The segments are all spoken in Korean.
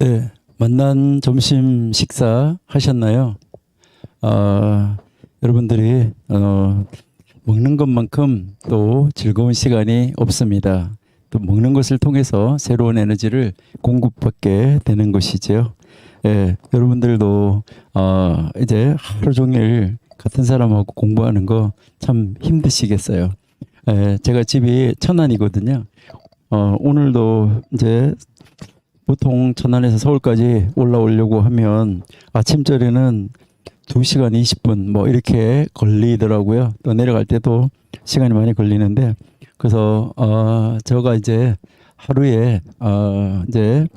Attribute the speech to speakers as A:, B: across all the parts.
A: 네, 만난 점심 식사 하셨나요? 여러분들이 먹는 것만큼 또 즐거운 시간이 없습니다. 또 먹는 것을 통해서 새로운 에너지를 공급받게 되는 것이지요. 예, 여러분들도 이제 하루 종일 같은 사람하고 공부하는 거 참 힘드시겠어요. 예, 제가 집이 천안이거든요. 오늘도 이제 보통 천안에서 서울까지 올라오려고 하면 아침절에는 2시간 20분 뭐 이렇게 걸리더라고요. 또 내려갈 때도 시간이 많이 걸리는데 그래서 제가 이제 하루에 이제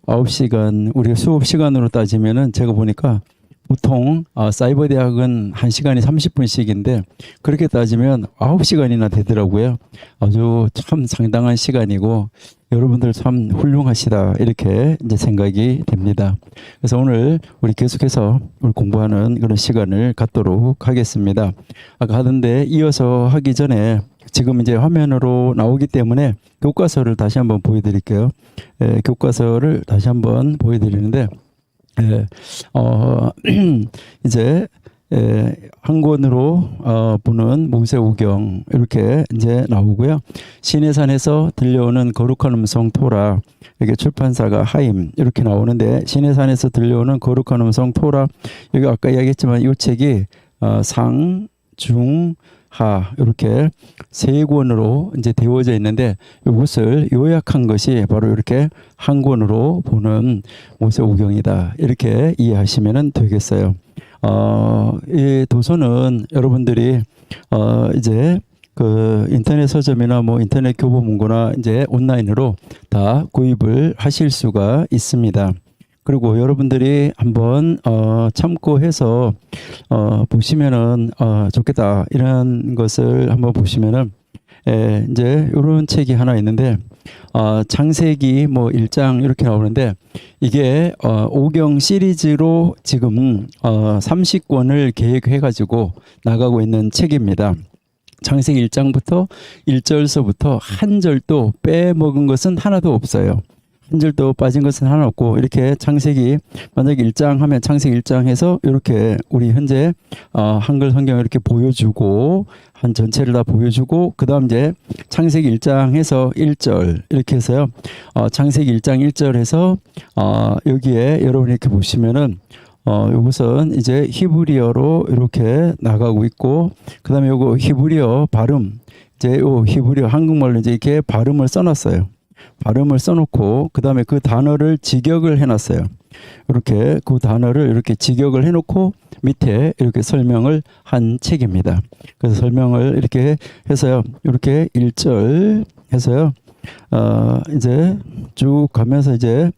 A: 9시간 우리 수업 시간으로 따지면은 제가 보니까 보통 사이버 대학은 1시간이 30분씩인데 그렇게 따지면 9시간이나 되더라고요. 아주 참 상당한 시간이고 여러분들 참 훌륭하시다 이렇게 이제 생각이 됩니다. 그래서 오늘 우리 계속해서 우리 공부하는 그런 시간을 갖도록 하겠습니다. 아까 하던데 이어서 하기 전에 지금 이제 화면으로 나오기 때문에 교과서를 다시 한번 보여드릴게요. 교과서를 다시 한번 보여드리는데 이제 한 권으로 보는 모세오경 이렇게 이제 나오고요. 시내산에서 들려오는 거룩한 음성 토라, 이게 출판사가 하임 이렇게 나오는데 시내산에서 들려오는 거룩한 음성 토라, 여기 아까 이야기했지만 이 책이 상, 중, 하 이렇게 세 권으로 이제 되어져 있는데 이것을 요약한 것이 바로 이렇게 한 권으로 보는 모세오경이다 이렇게 이해하시면 되겠어요. 이 도서는 여러분들이 이제 그 인터넷 서점이나 뭐 인터넷 교보 문고나 이제 온라인으로 다 구입을 하실 수가 있습니다. 그리고 여러분들이 한번 참고해서 보시면은 좋겠다 이런 것을 한번 보시면은 이제 이런 책이 하나 있는데 창세기 뭐 1장 이렇게 나오는데 이게 오경 시리즈로 지금 30권을 계획해 가지고 나가고 있는 책입니다. 창세기 1장부터 1절서부터 한 절도 빼먹은 것은 하나도 없어요. 한 절도 빠진 것은 하나 없고 이렇게 창세기 만약에 1장 하면 창세기 1장 해서 이렇게 우리 현재 한글 성경을 이렇게 보여주고 한 전체를 다 보여주고 그 다음 이제 창세기 1장 해서 1절 이렇게 해서요. 창세기 1장 1절 해서 여기에 여러분이 이렇게 보시면은 이것은 이제 히브리어로 이렇게 나가고 있고 그 다음에 요거 히브리어 발음 이제 요 히브리어 한국말로 이제 이렇게 발음을 써놨어요. 발음을 써놓고 그 다음에 그 단어를 직역을 해놨어요. 이렇게 그 단어를 이렇게 직역을 해놓고 밑에 이렇게 설명을 한 책입니다. 그래서 설명을 이렇게 해서요. 이렇게 1절 해서요. 이제 쭉 가면서 이제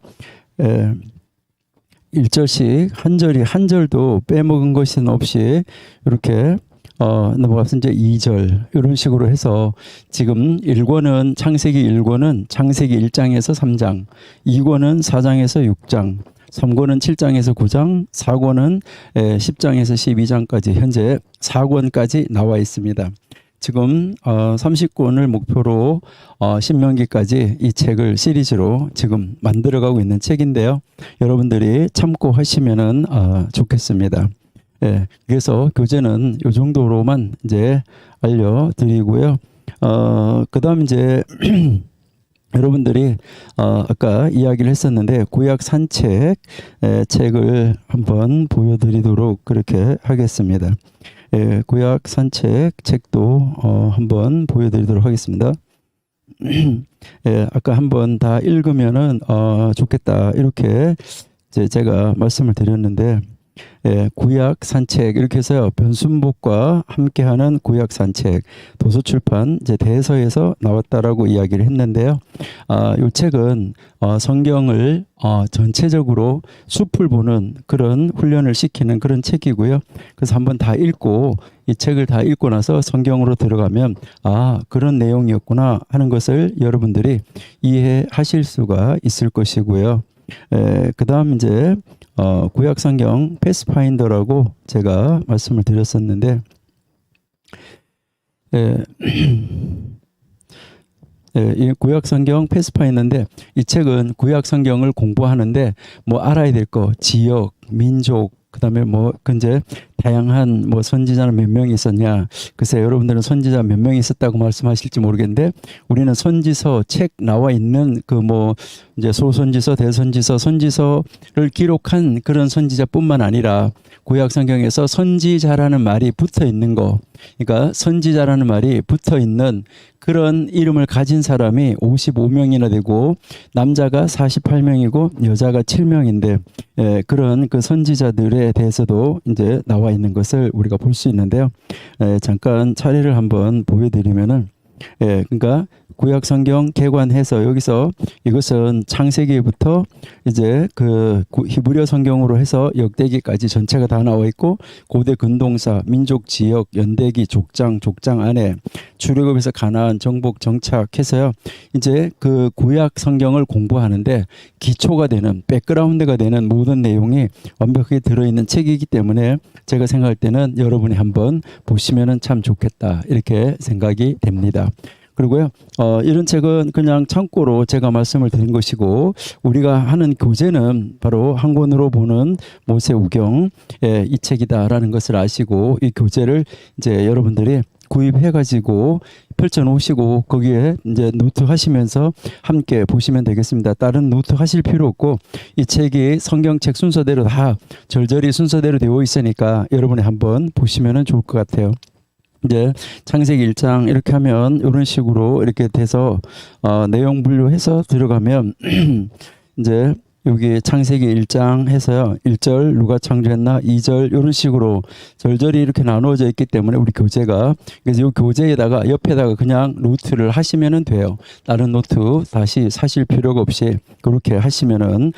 A: 1절씩 한 절이 한 절도 빼먹은 것은 없이 이렇게 넘어가서 이제 2절 이런 식으로 해서 지금 1권은 창세기 1권은 창세기 1장에서 3장, 2권은 4장에서 6장, 3권은 7장에서 9장, 4권은 10장에서 12장까지 현재 4권까지 나와 있습니다. 지금 30권을 목표로 신명기까지 이 책을 시리즈로 지금 만들어가고 있는 책인데요. 여러분들이 참고하시면은 좋겠습니다. 그래서 교재는 이 정도로만 이제 알려드리고요. 그다음 이제 여러분들이 아까 이야기를 했었는데 구약 산책 책을 한번 보여드리도록 그렇게 하겠습니다. 구약 산책 책도 한번 보여드리도록 하겠습니다. 아까 한번 다 읽으면은 좋겠다 이렇게 이제 제가 말씀을 드렸는데. 구약 산책 이렇게 해서요. 변순복과 함께하는 구약 산책 도서출판 이제 대서에서 나왔다라고 이야기를 했는데요. 이 책은 성경을 전체적으로 숲을 보는 그런 훈련을 시키는 그런 책이고요. 그래서 한번 다 읽고 이 책을 다 읽고 나서 성경으로 들어가면 그런 내용이었구나 하는 것을 여러분들이 이해하실 수가 있을 것이고요. 그 다음 이제 구약 성경 패스파인더라고 제가 말씀을 드렸었는데 이 구약 성경 패스파였는데 이 책은 구약 성경을 공부하는데 뭐 알아야 될 거 지역, 민족, 그다음에 뭐 근데 다양한 뭐 선지자는 몇 명이 있었냐. 글쎄 여러분들은 선지자 몇 명이 있었다고 말씀하실지 모르겠는데 우리는 선지서 책 나와 있는 그 뭐 이제 소선지서, 대선지서, 선지서를 기록한 그런 선지자뿐만 아니라 구약 성경에서 선지자라는 말이 붙어 있는 거. 그러니까 선지자라는 말이 붙어 있는 그런 이름을 가진 사람이 55명이나 되고 남자가 48명이고 여자가 7명인데 그런 그 선지자들에 대해서도 이제 나와 있는 것을 우리가 볼 수 있는데요. 잠깐 차례를 한번 보여드리면은 그러니까 구약 성경 개관해서 여기서 이것은 창세기부터 이제 그 히브리어 성경으로 해서 역대기까지 전체가 다 나와 있고 고대 근동사, 민족, 지역, 연대기, 족장, 족장 안에 출애굽에서 가나안, 정복, 정착해서요. 이제 그 구약 성경을 공부하는데 기초가 되는 백그라운드가 되는 모든 내용이 완벽하게 들어있는 책이기 때문에 제가 생각할 때는 여러분이 한번 보시면은 참 좋겠다 이렇게 생각이 됩니다. 그리고요, 이런 책은 그냥 참고로 제가 말씀을 드린 것이고, 우리가 하는 교재는 바로 한 권으로 보는 모세우경, 이 책이다라는 것을 아시고, 이 교재를 이제 여러분들이 구입해가지고 펼쳐 놓으시고, 거기에 이제 노트 하시면서 함께 보시면 되겠습니다. 다른 노트 하실 필요 없고, 이 책이 성경책 순서대로 다 절절히 순서대로 되어 있으니까 여러분이 한번 보시면 좋을 것 같아요. 이제 창세기 1장 이렇게 하면 이런 식으로 이렇게 돼서 내용 분류해서 들어가면 이제 여기 창세기 1장 해서요. 1절 누가 창조했나 2절 이런 식으로 절절히 이렇게 나누어져 있기 때문에 우리 교재가 그래서 이 교재에다가 옆에다가 그냥 노트를 하시면은 돼요. 다른 노트 다시 사실 필요가 없이 그렇게 하시면은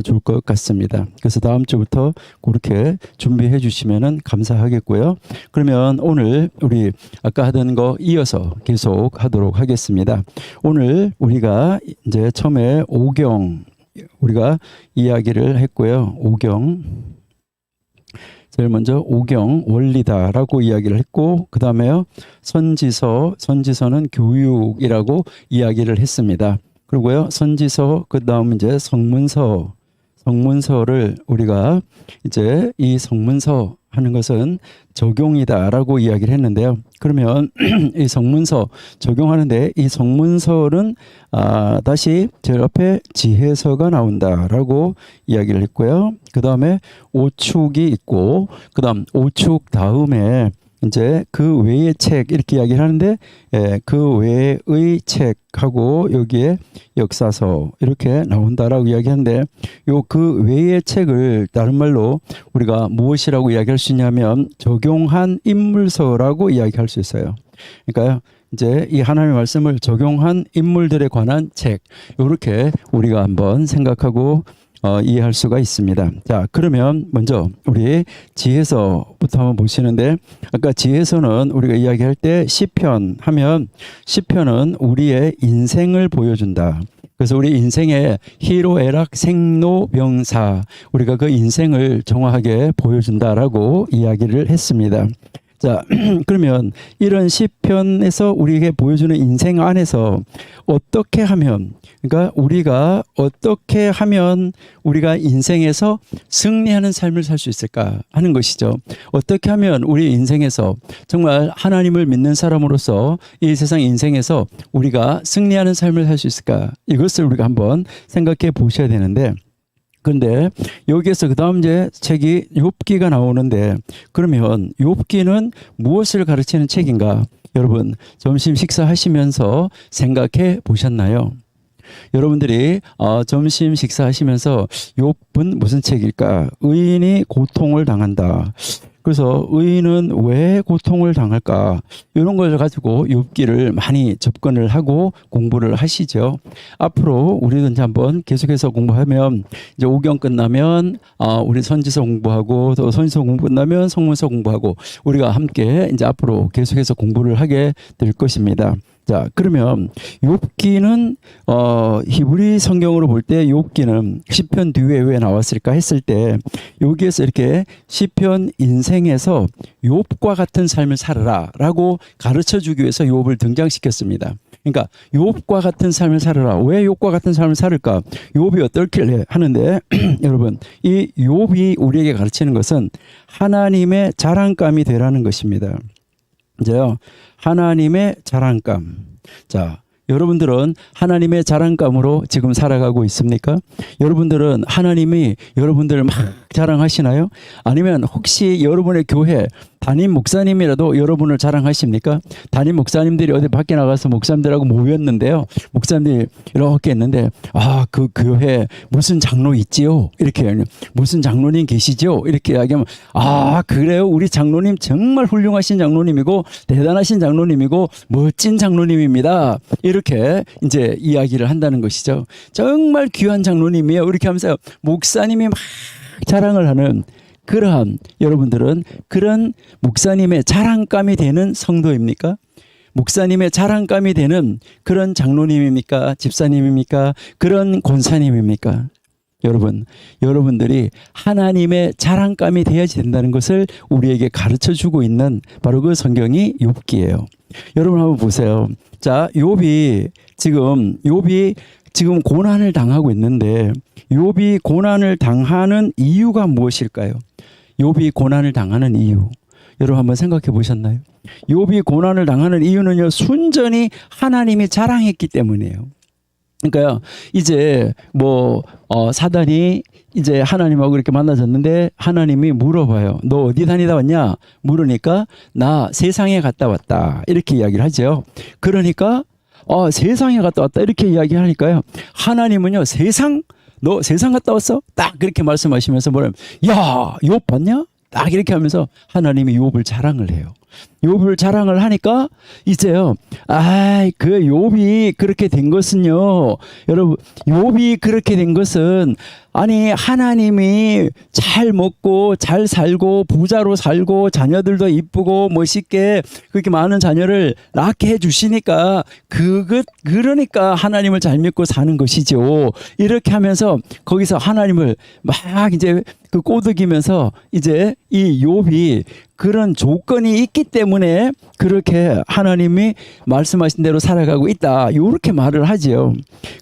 A: 좋을 것 같습니다. 그래서 다음 주부터 그렇게 준비해 주시면은 감사하겠고요. 그러면 오늘 우리 아까 하던 거 이어서 계속 하도록 하겠습니다. 오늘 우리가 이제 처음에 오경 우리가 이야기를 했고요. 오경 제일 먼저 오경 원리다라고 이야기를 했고 그 다음에요 선지서는 교육이라고 이야기를 했습니다. 그리고요 선지서 그 다음 이제 성문서를 우리가 이제 이 성문서 하는 것은 적용이다라고 이야기를 했는데요. 그러면 이 성문서 적용하는데 이 성문서는 다시 제일 앞에 지혜서가 나온다라고 이야기를 했고요. 그 다음에 오축이 있고 그 다음 오축 다음에 이제 그 외의 책 이렇게 이야기를 하는데 그 외의 책하고 여기에 역사서 이렇게 나온다라고 이야기하는데 요 그 외의 책을 다른 말로 우리가 무엇이라고 이야기할 수 있냐면 적용한 인물서라고 이야기할 수 있어요. 그러니까 이제 이 하나님의 말씀을 적용한 인물들에 관한 책 이렇게 우리가 한번 생각하고 이해할 수가 있습니다. 자, 그러면 먼저 우리 지혜서부터 한번 보시는데 아까 지혜서는 우리가 이야기할 때 시편 하면 시편은 우리의 인생을 보여준다. 그래서 우리 인생의 희로애락 생로병사 우리가 그 인생을 정확하게 보여준다라고 이야기를 했습니다. 자, 그러면 이런 시편에서 우리에게 보여주는 인생 안에서 어떻게 하면 그러니까 우리가 어떻게 하면 우리가 인생에서 승리하는 삶을 살 수 있을까 하는 것이죠. 어떻게 하면 우리 인생에서 정말 하나님을 믿는 사람으로서 이 세상 인생에서 우리가 승리하는 삶을 살 수 있을까 이것을 우리가 한번 생각해 보셔야 되는데 그런데 여기에서 그 다음 이제 책이 욥기가 나오는데 그러면 욥기는 무엇을 가르치는 책인가? 여러분 점심 식사하시면서 생각해 보셨나요? 여러분들이 점심 식사하시면서 욥은 무슨 책일까? 의인이 고통을 당한다. 그래서 의인은 왜 고통을 당할까? 이런 걸 가지고 욥기를 많이 접근을 하고 공부를 하시죠. 앞으로 우리도 이제 한번 계속해서 공부하면 이제 5경 끝나면 우리 선지서 공부하고 또 선지서 공부 끝나면 성문서 공부하고 우리가 함께 이제 앞으로 계속해서 공부를 하게 될 것입니다. 자, 그러면 욥기는 히브리 성경으로 볼 때 욥기는 시편 뒤에 왜 나왔을까 했을 때 여기에서 이렇게 시편 인생에서 욥과 같은 삶을 살아라라고 가르쳐 주기 위해서 욥을 등장시켰습니다. 그러니까 욥과 같은 삶을 살아라. 왜 욥과 같은 삶을 살을까? 욥이 어떨길래 하는데 여러분, 이 욥이 우리에게 가르치는 것은 하나님의 자랑감이 되라는 것입니다. 이제요, 하나님의 자랑감. 자, 여러분들은 하나님의 자랑감으로 지금 살아가고 있습니까? 여러분들은 하나님이 여러분들을 막 자랑하시나요? 아니면 혹시 여러분의 교회 담임 목사님이라도 여러분을 자랑하십니까? 담임 목사님들이 어디 밖에 나가서 목사님들하고 모였는데요. 목사님들이 이렇게 했는데, 아, 그 교회 무슨 장로 있지요? 이렇게 무슨 장로님 계시죠? 이렇게 이야기하면, 아, 그래요? 우리 장로님 정말 훌륭하신 장로님이고 대단하신 장로님이고 멋진 장로님입니다. 이렇게 이제 이야기를 한다는 것이죠. 정말 귀한 장로님이에요. 이렇게 하면서 목사님이 막 자랑을 하는 그러한, 여러분들은 그런 목사님의 자랑감이 되는 성도입니까? 목사님의 자랑감이 되는 그런 장로님입니까? 집사님입니까? 그런 권사님입니까? 여러분, 여러분들이 하나님의 자랑감이 되어야 된다는 것을 우리에게 가르쳐 주고 있는 바로 그 성경이 욥기예요. 여러분 한번 보세요. 자, 욥이 지금 고난을 당하고 있는데 욥이 고난을 당하는 이유가 무엇일까요? 욥이 고난을 당하는 이유, 여러분 한번 생각해 보셨나요? 욥이 고난을 당하는 이유는요, 순전히 하나님이 자랑했기 때문이에요. 그러니까 이제 사단이 이제 하나님하고 이렇게 만나졌는데 하나님이 물어봐요. 너 어디 다니다 왔냐? 물으니까 나 세상에 갔다 왔다. 이렇게 이야기를 하죠. 그러니까 세상에 갔다 왔다 이렇게 이야기하니까요. 하나님은요, 너 세상 갔다 왔어? 딱 그렇게 말씀하시면서 뭐냐면, 야, 욥 봤냐? 딱 이렇게 하면서 하나님이 욥을 자랑을 해요. 욥을 자랑을 하니까 이제요, 그 욥이 그렇게 된 것은요, 여러분, 욥이 그렇게 된 것은 아니 하나님이 잘 먹고 잘 살고 부자로 살고 자녀들도 이쁘고 멋있게 그렇게 많은 자녀를 낳게 해주시니까 그러니까 하나님을 잘 믿고 사는 것이죠. 이렇게 하면서 거기서 하나님을 막 이제 그 꼬드기면서 이제 이 욥이 그런 조건이 있기 때문에 그렇게 하나님이 말씀하신 대로 살아가고 있다. 이렇게 말을 하지요.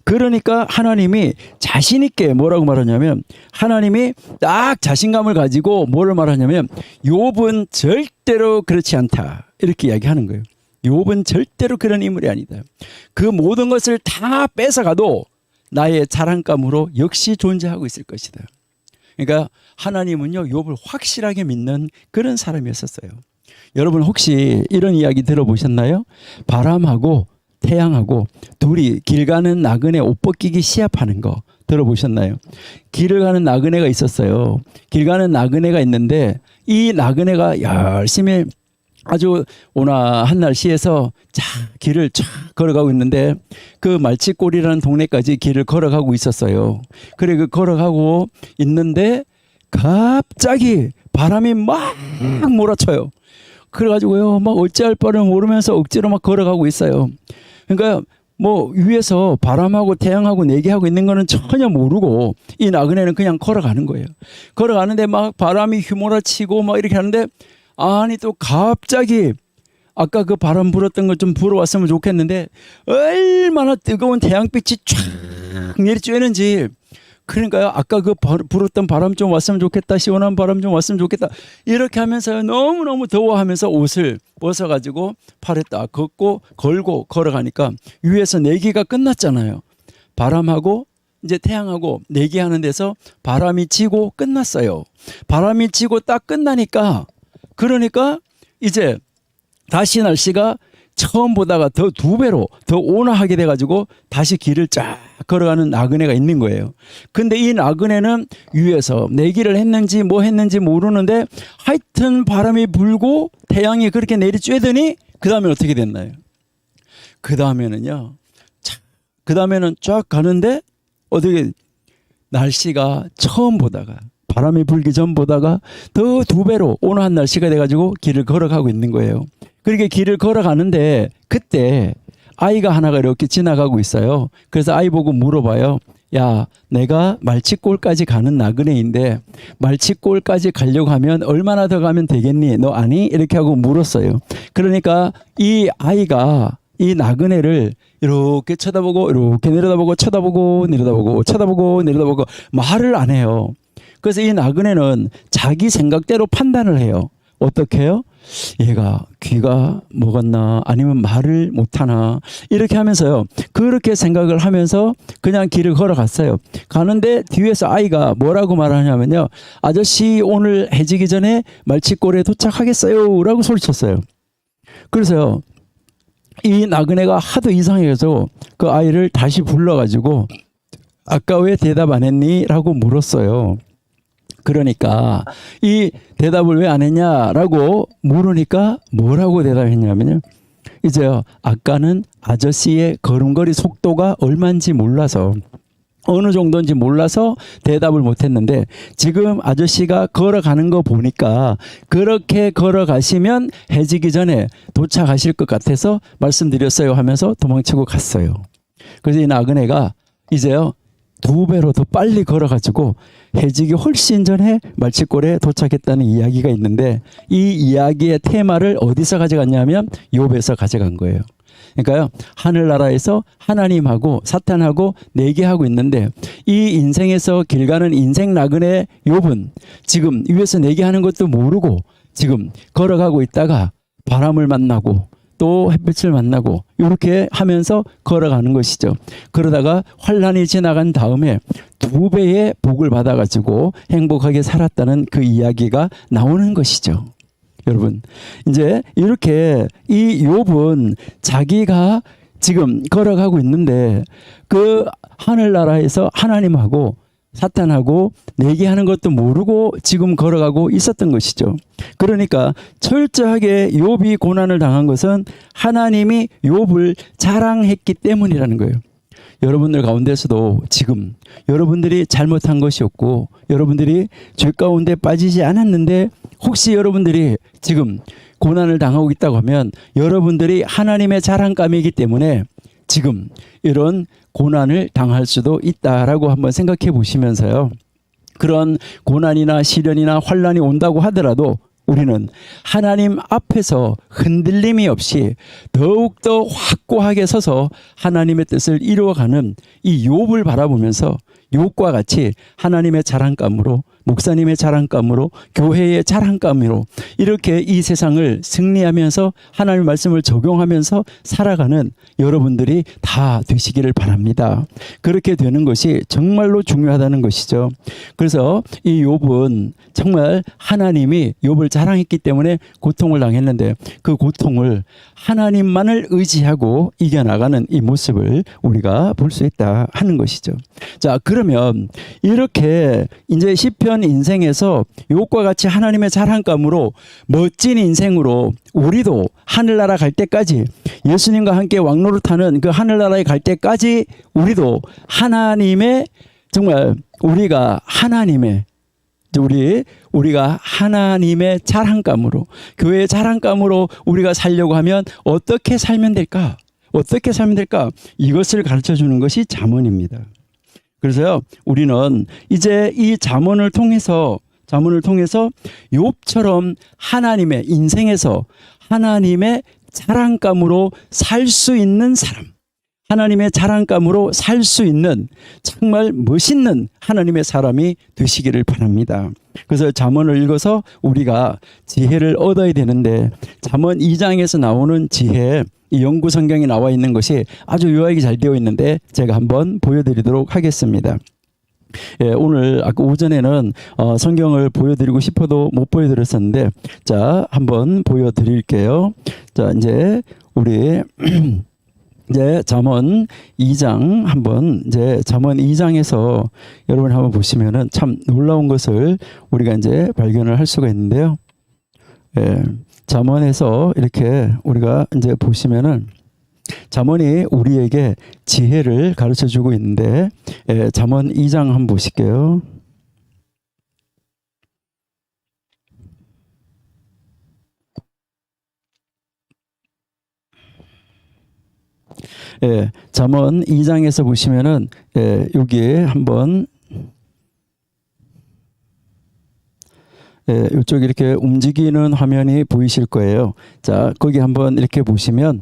A: 그러니까 하나님이 자신 있게 뭐라고 말하냐면, 하나님이 딱 자신감을 가지고 뭐를 말하냐면, 욥은 절대로 그렇지 않다. 이렇게 이야기하는 거예요. 욥은 절대로 그런 인물이 아니다. 그 모든 것을 다 뺏어가도 나의 자랑감으로 역시 존재하고 있을 것이다. 그러니까 하나님은요, 욥을 확실하게 믿는 그런 사람이었었어요. 여러분 혹시 이런 이야기 들어보셨나요? 바람하고 태양하고 둘이 길 가는 나그네 옷 벗기기 시합하는 거 들어보셨나요? 길을 가는 나그네가 있었어요. 길 가는 나그네가 있는데 이 나그네가 열심히 아주 온화한 날씨에서 길을 쫙 걸어가고 있는데 그 말치골이라는 동네까지 길을 걸어가고 있었어요. 그래 걸어가고 있는데 갑자기 바람이 막 몰아쳐요. 그래가지고요, 막 어찌할 바를 모르면서 억지로 막 걸어가고 있어요. 그러니까 위에서 바람하고 태양하고 내기하고 있는 거는 전혀 모르고 이 나그네는 그냥 걸어가는 거예요. 걸어가는데 막 바람이 휘몰아치고 막 이렇게 하는데, 아니 또 갑자기 아까 그 바람 불었던 것 좀 불어왔으면 좋겠는데 얼마나 뜨거운 태양빛이 쫙 내리쬐는지, 그러니까요, 아까 그 불었던 바람 좀 왔으면 좋겠다, 시원한 바람 좀 왔으면 좋겠다, 이렇게 하면서 너무너무 더워하면서 옷을 벗어가지고 팔에 딱 걸고 걸어가니까 위에서 내기가 끝났잖아요. 바람하고 이제 태양하고 내기하는 데서 바람이 치고 끝났어요. 바람이 치고 딱 끝나니까, 그러니까 이제 다시 날씨가 처음 보다가 더 2배로 더 온화하게 돼가지고 다시 길을 쫙 걸어가는 나그네가 있는 거예요. 근데 이 나그네는 위에서 내기를 했는지 뭐 했는지 모르는데 하여튼 바람이 불고 태양이 그렇게 내리쬐더니 그 다음에 어떻게 됐나요? 그 다음에는요, 그 다음에는 쫙 가는데 어떻게 날씨가 처음 보다가 바람이 불기 전 보다가 더 2배로 온화한 날씨가 돼가지고 길을 걸어가고 있는 거예요. 그렇게 길을 걸어가는데 그때 아이가 하나가 이렇게 지나가고 있어요. 그래서 아이 보고 물어봐요. 야, 내가 말치골까지 가는 나그네인데 말치골까지 가려고 하면 얼마나 더 가면 되겠니? 너 아니? 이렇게 하고 물었어요. 그러니까 이 아이가 이 나그네를 이렇게 쳐다보고 이렇게 내려다보고 쳐다보고 내려다보고 쳐다보고 내려다보고 말을 안 해요. 그래서 이 나그네는 자기 생각대로 판단을 해요. 어떻게 해요? 얘가 귀가 먹었나 아니면 말을 못하나 이렇게 하면서요. 그렇게 생각을 하면서 그냥 길을 걸어갔어요. 가는데 뒤에서 아이가 뭐라고 말하냐면요. 아저씨 오늘 해지기 전에 말치골에 도착하겠어요 라고 소리쳤어요. 그래서요. 이 나그네가 하도 이상해서 그 아이를 다시 불러가지고 아까 왜 대답 안 했니? 라고 물었어요. 그러니까 이 대답을 왜 안 했냐라고 물으니까 뭐라고 대답했냐면요. 이제요. 아까는 아저씨의 걸음걸이 속도가 얼마인지 몰라서 어느 정도인지 몰라서 대답을 못했는데 지금 아저씨가 걸어가는 거 보니까 그렇게 걸어가시면 해지기 전에 도착하실 것 같아서 말씀드렸어요 하면서 도망치고 갔어요. 그래서 이 나그네가 이제요. 2배로 더 빨리 걸어가지고 해지기 훨씬 전에 말치골에 도착했다는 이야기가 있는데 이 이야기의 테마를 어디서 가져갔냐면 욥에서 가져간 거예요. 그러니까요. 하늘나라에서 하나님하고 사탄하고 내기하고 있는데 이 인생에서 길 가는 인생 나그네 욥은 지금 위에서 내기하는 것도 모르고 지금 걸어가고 있다가 바람을 만나고 또 햇빛을 만나고 이렇게 하면서 걸어가는 것이죠. 그러다가 환란이 지나간 다음에 2배의 복을 받아가지고 행복하게 살았다는 그 이야기가 나오는 것이죠. 여러분 이제 이렇게 이 욥은 자기가 지금 걸어가고 있는데 그 하늘나라에서 하나님하고 사탄하고 내기하는 것도 모르고 지금 걸어가고 있었던 것이죠. 그러니까 철저하게 욥이 고난을 당한 것은 하나님이 욥을 자랑했기 때문이라는 거예요. 여러분들 가운데서도 지금 여러분들이 잘못한 것이 없고 여러분들이 죄 가운데 빠지지 않았는데 혹시 여러분들이 지금 고난을 당하고 있다고 하면 여러분들이 하나님의 자랑감이기 때문에 지금 이런 고난을 당할 수도 있다라고 한번 생각해 보시면서요. 그런 고난이나 시련이나 환란이 온다고 하더라도 우리는 하나님 앞에서 흔들림이 없이 더욱더 확고하게 서서 하나님의 뜻을 이루어가는 이 욥을 바라보면서 욥과 같이 하나님의 자랑감으로 목사님의 자랑감으로 교회의 자랑감으로 이렇게 이 세상을 승리하면서 하나님의 말씀을 적용하면서 살아가는 여러분들이 다 되시기를 바랍니다. 그렇게 되는 것이 정말로 중요하다는 것이죠. 그래서 이 욥은 정말 하나님이 욥을 자랑했기 때문에 고통을 당했는데 그 고통을 하나님만을 의지하고 이겨나가는 이 모습을 우리가 볼 수 있다 하는 것이죠. 자, 그러면 이렇게 이제 시편 인생에서 욥과 같이 하나님의 자랑감으로 멋진 인생으로 우리도 하늘나라 갈 때까지 예수님과 함께 왕노릇하는 그 하늘나라에 갈 때까지 우리도 하나님의 정말 우리가 하나님의 자랑감으로 교회의 자랑감으로 우리가 살려고 하면 어떻게 살면 될까? 어떻게 살면 될까? 이것을 가르쳐 주는 것이 잠언입니다. 그래서요, 우리는 이제 이 잠언을 통해서 욥처럼 하나님의 인생에서 하나님의 자랑감으로 살 수 있는 사람, 하나님의 자랑감으로 살 수 있는 정말 멋있는 하나님의 사람이 되시기를 바랍니다. 그래서 잠언을 읽어서 우리가 지혜를 얻어야 되는데 잠언 2장에서 나오는 지혜, 이 연구 성경에 나와 있는 것이 아주 요약이 잘 되어 있는데 제가 한번 보여드리도록 하겠습니다. 예, 오늘 아까 오전에는 성경을 보여드리고 싶어도 못 보여드렸었는데 자, 한번 보여드릴게요. 자, 이제 우리 이제 잠언 2장 한번 이제 잠언 2장에서 여러분 한번 보시면은 참 놀라운 것을 우리가 이제 발견을 할 수가 있는데요. 예, 잠언에서 이렇게 우리가 이제 보시면은 잠언이 우리에게 지혜를 가르쳐 주고 있는데 예, 잠언 2장 한번 보실게요. 예, 잠언 2장에서 보시면은 여기에 한번 이쪽 이렇게 움직이는 화면이 보이실 거예요. 자, 거기 한번 이렇게 보시면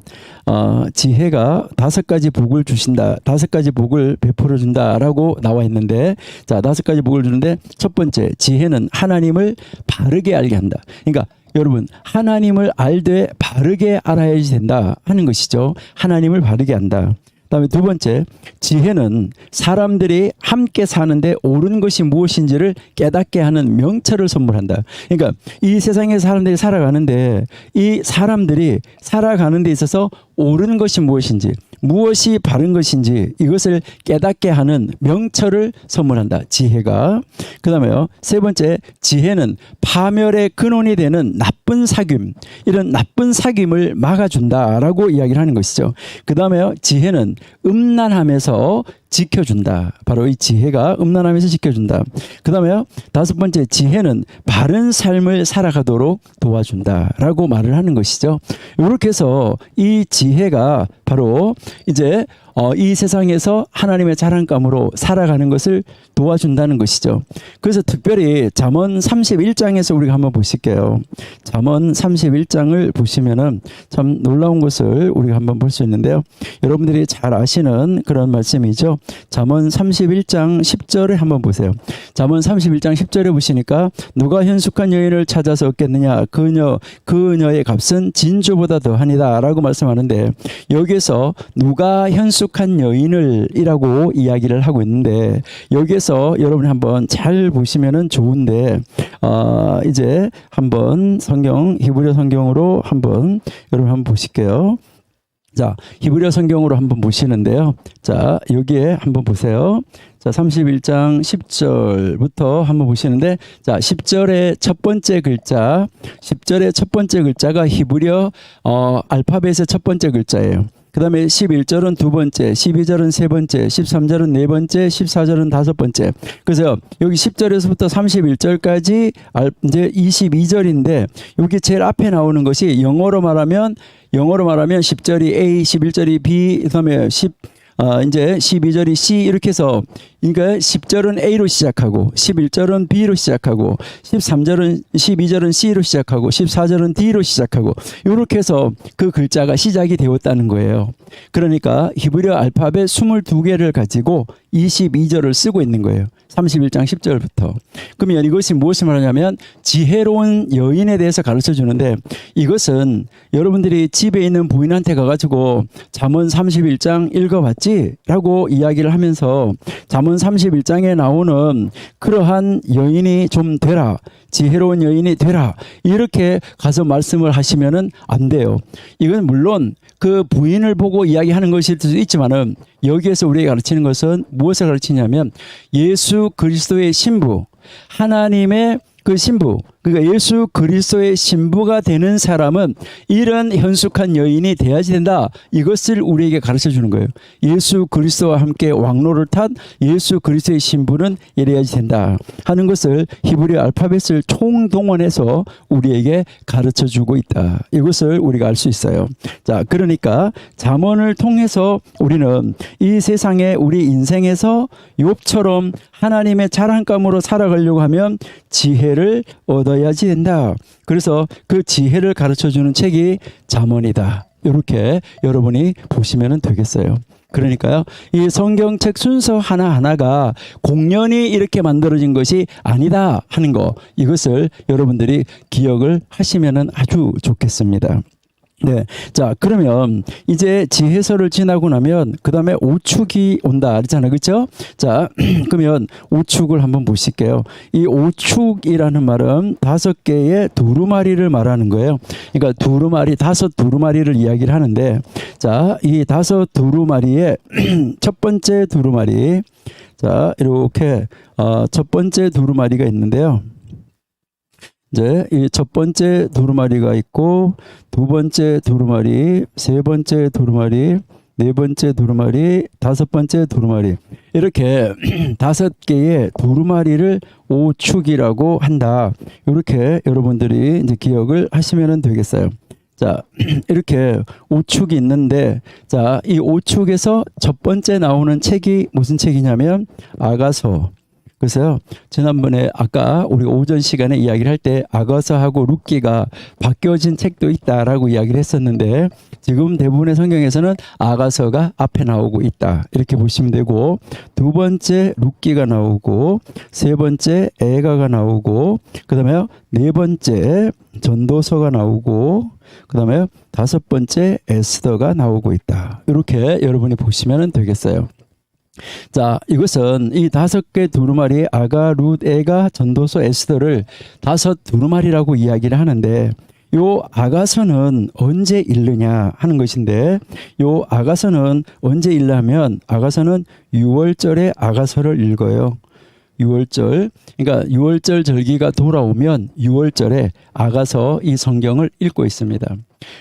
A: 지혜가 5가지 복을 주신다. 5가지 복을 베풀어 준다라고 나와 있는데, 자, 5가지 복을 주는데 첫 번째, 지혜는 하나님을 바르게 알게 한다. 그러니까 여러분, 하나님을 알되 바르게 알아야지 된다 하는 것이죠. 하나님을 바르게 안다. 그다음에 두 번째, 지혜는 사람들이 함께 사는데 옳은 것이 무엇인지를 깨닫게 하는 명철을 선물한다. 그러니까 이 세상에 사람들이 살아가는데 이 사람들이 살아가는 데 있어서 옳은 것이 무엇인지, 무엇이 바른 것인지 이것을 깨닫게 하는 명철을 선물한다. 지혜가. 그다음에요, 세 번째, 지혜는 파멸의 근원이 되는 나쁜 사귐, 이런 나쁜 사귐을 막아준다라고 이야기를 하는 것이죠. 그다음에요, 지혜는 음란함에서 지켜준다. 바로 이 지혜가 음란함에서 지켜준다. 그 다음에요, 5번째, 지혜는 바른 삶을 살아가도록 도와준다라고 말을 하는 것이죠. 이렇게 해서 이 지혜가 바로 이제 이 세상에서 하나님의 자랑감으로 살아가는 것을 도와준다는 것이죠. 그래서 특별히 잠언 31장에서 우리가 한번 보실게요. 잠언 31장을 보시면은 참 놀라운 것을 우리가 한번 볼 수 있는데요. 여러분들이 잘 아시는 그런 말씀이죠. 잠언 31장 10절을 한번 보세요. 잠언 31장 10절에 보시니까 누가 현숙한 여인을 찾아서 얻겠느냐, 그녀의 값은 진주보다 더하니다 라고 말씀하는데, 여기에서 누가 현숙한 여인을 이라고 이야기를 하고 있는데, 여기에서 여러분이 한번 잘 보시면은 좋은데, 이제 한번 히브리어 성경으로 한번 여러분 한번 보실게요. 자, 히브리어 성경으로 한번 보시는데요. 자, 여기에 한번 보세요. 자, 31장 10절부터 한번 보시는데, 자, 10절의 첫 번째 글자, 10절의 첫 번째 글자가 히브리어 알파벳의 첫 번째 글자예요. 그 다음에 11절은 두 번째, 12절은 세 번째, 13절은 네 번째, 14절은 다섯 번째. 그래서 여기 10절에서부터 31절까지 이제 22절인데, 여기 제일 앞에 나오는 것이 영어로 말하면 10절이 A, 11절이 B, 그다음에 이제 12절이 C, 이렇게 해서, 그러니까 10절은 A로 시작하고 11절은 B로 시작하고 12절은 C로 시작하고 14절은 D로 시작하고, 이렇게 해서 그 글자가 시작이 되었다는 거예요. 그러니까 히브리어 알파벳 22개를 가지고 22절을 쓰고 있는 거예요. 31장 10절부터. 그러면 이것이 무엇을 말하냐면 지혜로운 여인에 대해서 가르쳐 주는데, 이것은 여러분들이 집에 있는 부인한테 가가지고 잠언 31장 읽어봤지? 라고 이야기를 하면서 잠언 31장에 나오는 그러한 여인이 좀 되라, 지혜로운 여인이 되라, 이렇게 가서 말씀을 하시면은 안 돼요. 이건 물론 그 부인을 보고 이야기하는 것일 수도 있지만은, 여기에서 우리에게 가르치는 것은 무엇을 가르치냐면 예수 그리스도의 신부, 하나님의 그 신부, 그러니까 예수 그리스도의 신부가 되는 사람은 이런 현숙한 여인이 돼야지 된다. 이것을 우리에게 가르쳐 주는 거예요. 예수 그리스도와 함께 왕로를 탄 예수 그리스도의 신부는 이래야지 된다 하는 것을 히브리 알파벳을 총동원해서 우리에게 가르쳐 주고 있다. 이것을 우리가 알 수 있어요. 자, 그러니까 잠언을 통해서 우리는 이 세상에 우리 인생에서 욥처럼 하나님의 자랑감으로 살아가려고 하면 지혜를 얻어야지 된다. 그래서 그 지혜를 가르쳐주는 책이 잠언이다. 이렇게 여러분이 보시면 되겠어요. 그러니까요, 이 성경책 순서 하나하나가 공연히 이렇게 만들어진 것이 아니다 하는 거, 이것을 여러분들이 기억을 하시면 아주 좋겠습니다. 네. 자, 그러면 이제 지혜서를 지나고 나면 그 다음에 오축이 온다 그랬잖아요. 그렇죠? 자, 그러면 오축을 한번 보실게요. 이 오축이라는 말은 5개의 두루마리를 말하는 거예요. 그러니까 다섯 두루마리를 이야기를 하는데, 자, 이 5 두루마리의 첫 번째 두루마리, 자, 이렇게 첫 번째 두루마리가 있는데요. 이제 이 첫 번째 두루마리가 있고, 두 번째 두루마리, 세 번째 두루마리, 네 번째 두루마리, 다섯 번째 두루마리, 이렇게 5개의 두루마리를 오축이라고 한다. 이렇게 여러분들이 이제 기억을 하시면 되겠어요. 자, 이렇게 5축이 있는데, 자, 이 5축에서 첫 번째 나오는 책이 무슨 책이냐면 아가서. 그래서요, 지난번에 아까 우리 오전 시간에 이야기를 할 때 아가서하고 룻기가 바뀌어진 책도 있다라고 이야기를 했었는데, 지금 대부분의 성경에서는 아가서가 앞에 나오고 있다, 이렇게 보시면 되고, 두 번째 룻기가 나오고, 세 번째 애가가 나오고, 그 다음에 네 번째 전도서가 나오고, 그 다음에 다섯 번째 에스더가 나오고 있다. 이렇게 여러분이 보시면 되겠어요. 자, 이것은 이 5개 두루마리 아가, 룻, 애가, 전도서, 에스더를 5 두루마리라고 이야기를 하는데, 요 아가서는 언제 읽느냐 하는 것인데, 요 아가서는 언제 읽냐면 아가서는 6월절에 아가서를 읽어요. 6월절, 그러니까 6월절 절기가 돌아오면 6월절에 아가서 이 성경을 읽고 있습니다.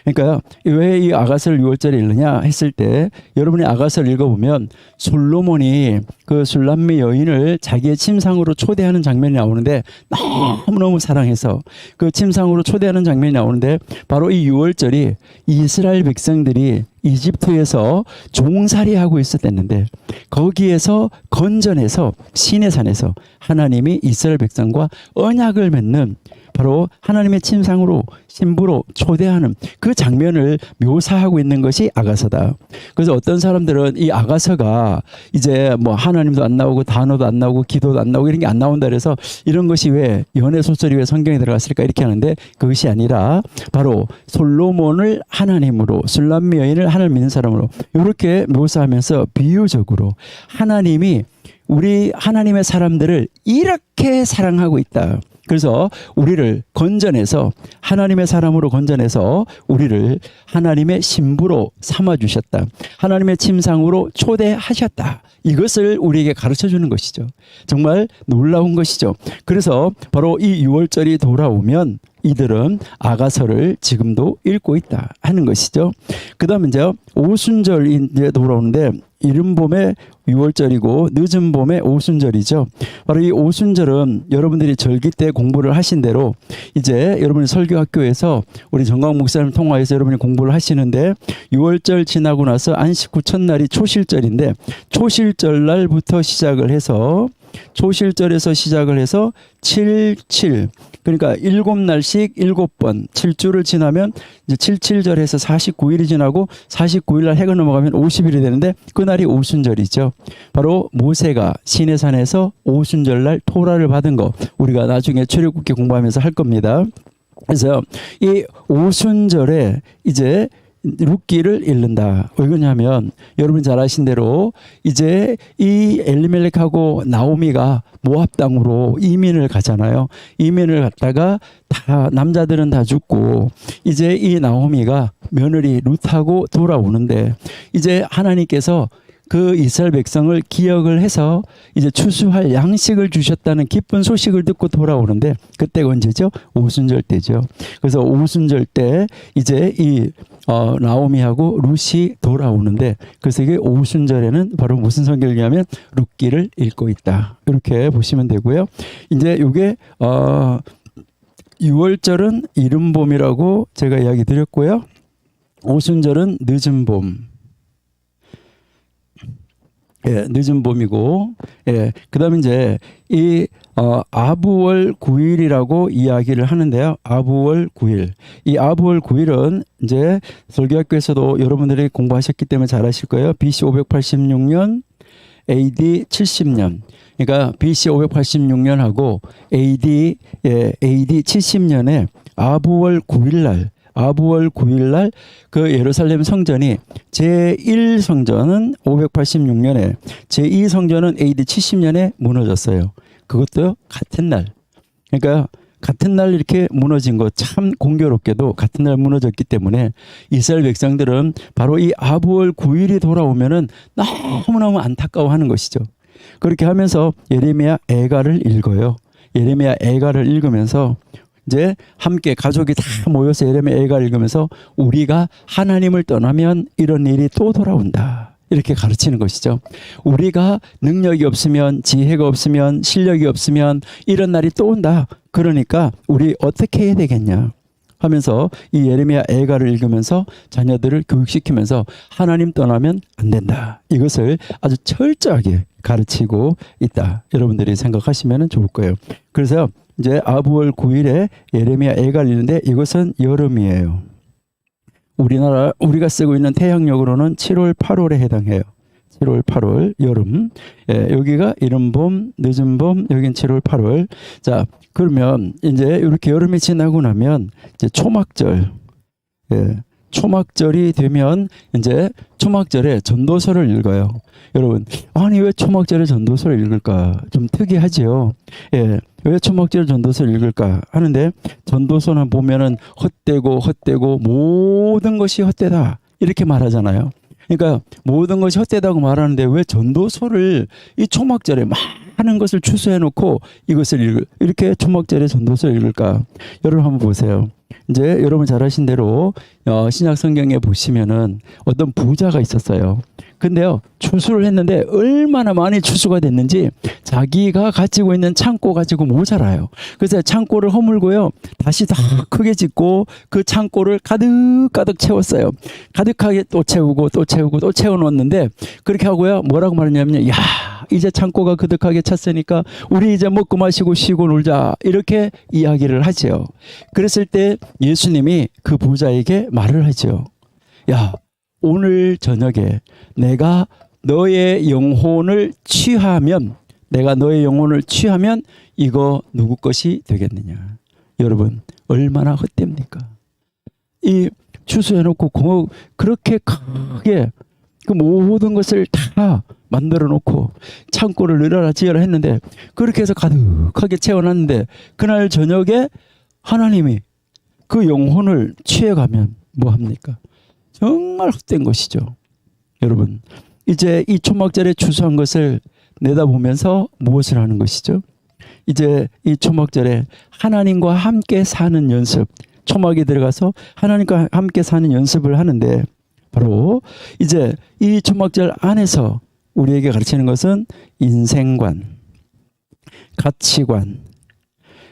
A: 그러니까 왜 이 아가서를 6월절에 읽느냐 했을 때, 여러분이 아가서를 읽어보면 솔로몬이 그 술람미 여인을 자기의 침상으로 초대하는 장면이 나오는데, 너무너무 사랑해서 그 침상으로 초대하는 장면이 나오는데, 바로 이 6월절이 이스라엘 백성들이 이집트에서 종살이하고 있었댔는데, 거기에서 건전해서 시내산에서 하나님이 이스라엘 백성과 언약을 맺는, 바로 하나님의 침상으로 신부로 초대하는 그 장면을 묘사하고 있는 것이 아가서다. 그래서 어떤 사람들은 이 아가서가 이제 뭐 하나님도 안 나오고 단어도 안 나오고 기도도 안 나오고 이런 게 안 나온다 그래서 이런 것이 왜 연애 소설이 왜 성경에 들어갔을까 이렇게 하는데, 그것이 아니라 바로 솔로몬을 하나님으로, 술람미 여인을 하나님 믿는 사람으로 이렇게 묘사하면서 비유적으로 하나님이 우리 하나님의 사람들을 이렇게 사랑하고 있다. 그래서 우리를 건전해서 하나님의 사람으로 건전해서 우리를 하나님의 신부로 삼아주셨다. 하나님의 침상으로 초대하셨다. 이것을 우리에게 가르쳐 주는 것이죠. 정말 놀라운 것이죠. 그래서 바로 이 6월절이 돌아오면 이들은 아가서를 지금도 읽고 있다 하는 것이죠. 그 다음에 이제 오순절이 이제 돌아오는데, 이른 봄에 6월절이고 늦은 봄에 오순절이죠. 바로 이 오순절은 여러분들이 절기 때 공부를 하신 대로 이제 여러분이 설교학교에서 우리 정광 목사님 통화해서 여러분이 공부를 하시는데, 6월절 지나고 나서 안식 후 첫날이 초실절인데, 초실절 날부터 시작을 해서 초실절에서 시작을 해서 77, 그러니까 7날씩 7번 7주를 지나면 이제 77절에서 49일이 지나고 49일 날 해가 넘어가면 50일이 되는데, 그날이 오순절이죠. 바로 모세가 시내산에서 오순절 날 토라를 받은 거 우리가 나중에 출애굽기 공부하면서 할 겁니다. 그래서 이 오순절에 이제 룻기를 읽는다. 왜 그러냐면 여러분 잘 아신 대로 이제 이 엘리멜렉하고 나오미가 모압 땅으로 이민을 가잖아요. 이민을 갔다가 다 남자들은 다 죽고 이제 이 나오미가 며느리 룻하고 돌아오는데, 이제 하나님께서 그 이스라엘 백성을 기억을 해서 이제 추수할 양식을 주셨다는 기쁜 소식을 듣고 돌아오는데, 그때가 언제죠? 오순절 때죠. 그래서 오순절 때 이제 이 나오미하고 룻이 돌아오는데, 그래서 이게 오순절에는 바로 무슨 성경이냐면 룻기를 읽고 있다. 이렇게 보시면 되고요. 이제 이게 6월절은 이른 봄이라고 제가 이야기 드렸고요. 오순절은 늦은 봄. 예, 늦은 봄이고, 예, 그 다음에 이제 이 아부월 9일이라고 이야기를 하는데요. 아부월 9일. 이 아부월 9일은 이제 설교학교에서도 여러분들이 공부하셨기 때문에 잘 아실 거예요. BC 586년, AD 70년. 그러니까 BC 586년하고 AD 70년에 아부월 9일 날, 아부월 9일 날 그 예루살렘 성전이 제1성전은 586년에, 제2성전은 AD 70년에 무너졌어요. 그것도 같은 날. 그러니까 같은 날 이렇게 무너진 거 참 공교롭게도 같은 날 무너졌기 때문에 이스라엘 백성들은 바로 이 아부월 9일이 돌아오면은 너무너무 안타까워하는 것이죠. 그렇게 하면서 예레미야 애가를 읽어요. 예레미야 애가를 읽으면서 이제 함께 가족이 다 모여서 예레미야 애가를 읽으면서 우리가 하나님을 떠나면 이런 일이 또 돌아온다. 이렇게 가르치는 것이죠. 우리가 능력이 없으면, 지혜가 없으면, 실력이 없으면 이런 날이 또 온다. 그러니까 우리 어떻게 해야 되겠냐. 하면서 이 예레미야 애가를 읽으면서 자녀들을 교육시키면서 하나님 떠나면 안 된다. 이것을 아주 철저하게 가르치고 있다. 여러분들이 생각하시면 좋을 거예요. 그래서 이제 아부월 9일에 예레미야 애가를 읽는데 이것은 여름이에요. 우리가 쓰고 있는 태양력으로는 7월, 8월에 해당해요. 7월, 8월, 여름. 예, 여기가 이른 봄, 늦은 봄, 여긴 7월, 8월. 자, 그러면 이제 이렇게 여름이 지나고 나면 이제 초막절. 예, 초막절이 되면 이제 초막절에 전도서를 읽어요. 여러분, 아니 왜 초막절에 전도서를 읽을까? 좀 특이하지요. 예, 왜 초막절에 전도서를 읽을까 하는데 전도서는 보면은 헛되고 모든 것이 헛되다 이렇게 말하잖아요. 그러니까 모든 것이 헛되다고 말하는데 왜 전도서를 이 초막절에 많은 것을 추수해 놓고 이것을 이렇게 초막절에 전도서를 읽을까? 여러분 한번 보세요. 이제 여러분 잘 아신 대로 신약 성경에 보시면은 어떤 부자가 있었어요. 근데요, 추수를 했는데 얼마나 많이 추수가 됐는지 자기가 가지고 있는 창고 가지고 모자라요. 그래서 창고를 허물고요, 다시 다 크게 짓고 그 창고를 가득가득 채웠어요. 가득하게 또 채우고 또 채우고 또 채워놓았는데 그렇게 하고요, 뭐라고 말했냐면요, 야, 이제 창고가 그득하게 찼으니까 우리 이제 먹고 마시고 쉬고 놀자, 이렇게 이야기를 하죠. 그랬을 때 예수님이 그 부자에게 말을 하죠. 야, 오늘 저녁에 내가 너의 영혼을 취하면 이거 누구 것이 되겠느냐. 여러분, 얼마나 헛됩니까? 이 추수해놓고 그렇게 크게 그 모든 것을 다 만들어 놓고 창고를 늘어라 지어라 했는데 그렇게 해서 가득하게 채워놨는데 그날 저녁에 하나님이 그 영혼을 취해가면 뭐 합니까? 정말 헛된 것이죠. 여러분, 이제 이 초막절에 추수한 것을 내다보면서 무엇을 하는 것이죠? 이제 이 초막절에 하나님과 함께 사는 연습, 초막에 들어가서 하나님과 함께 사는 연습을 하는데 바로 이제 이 초막절 안에서 우리에게 가르치는 것은 인생관, 가치관.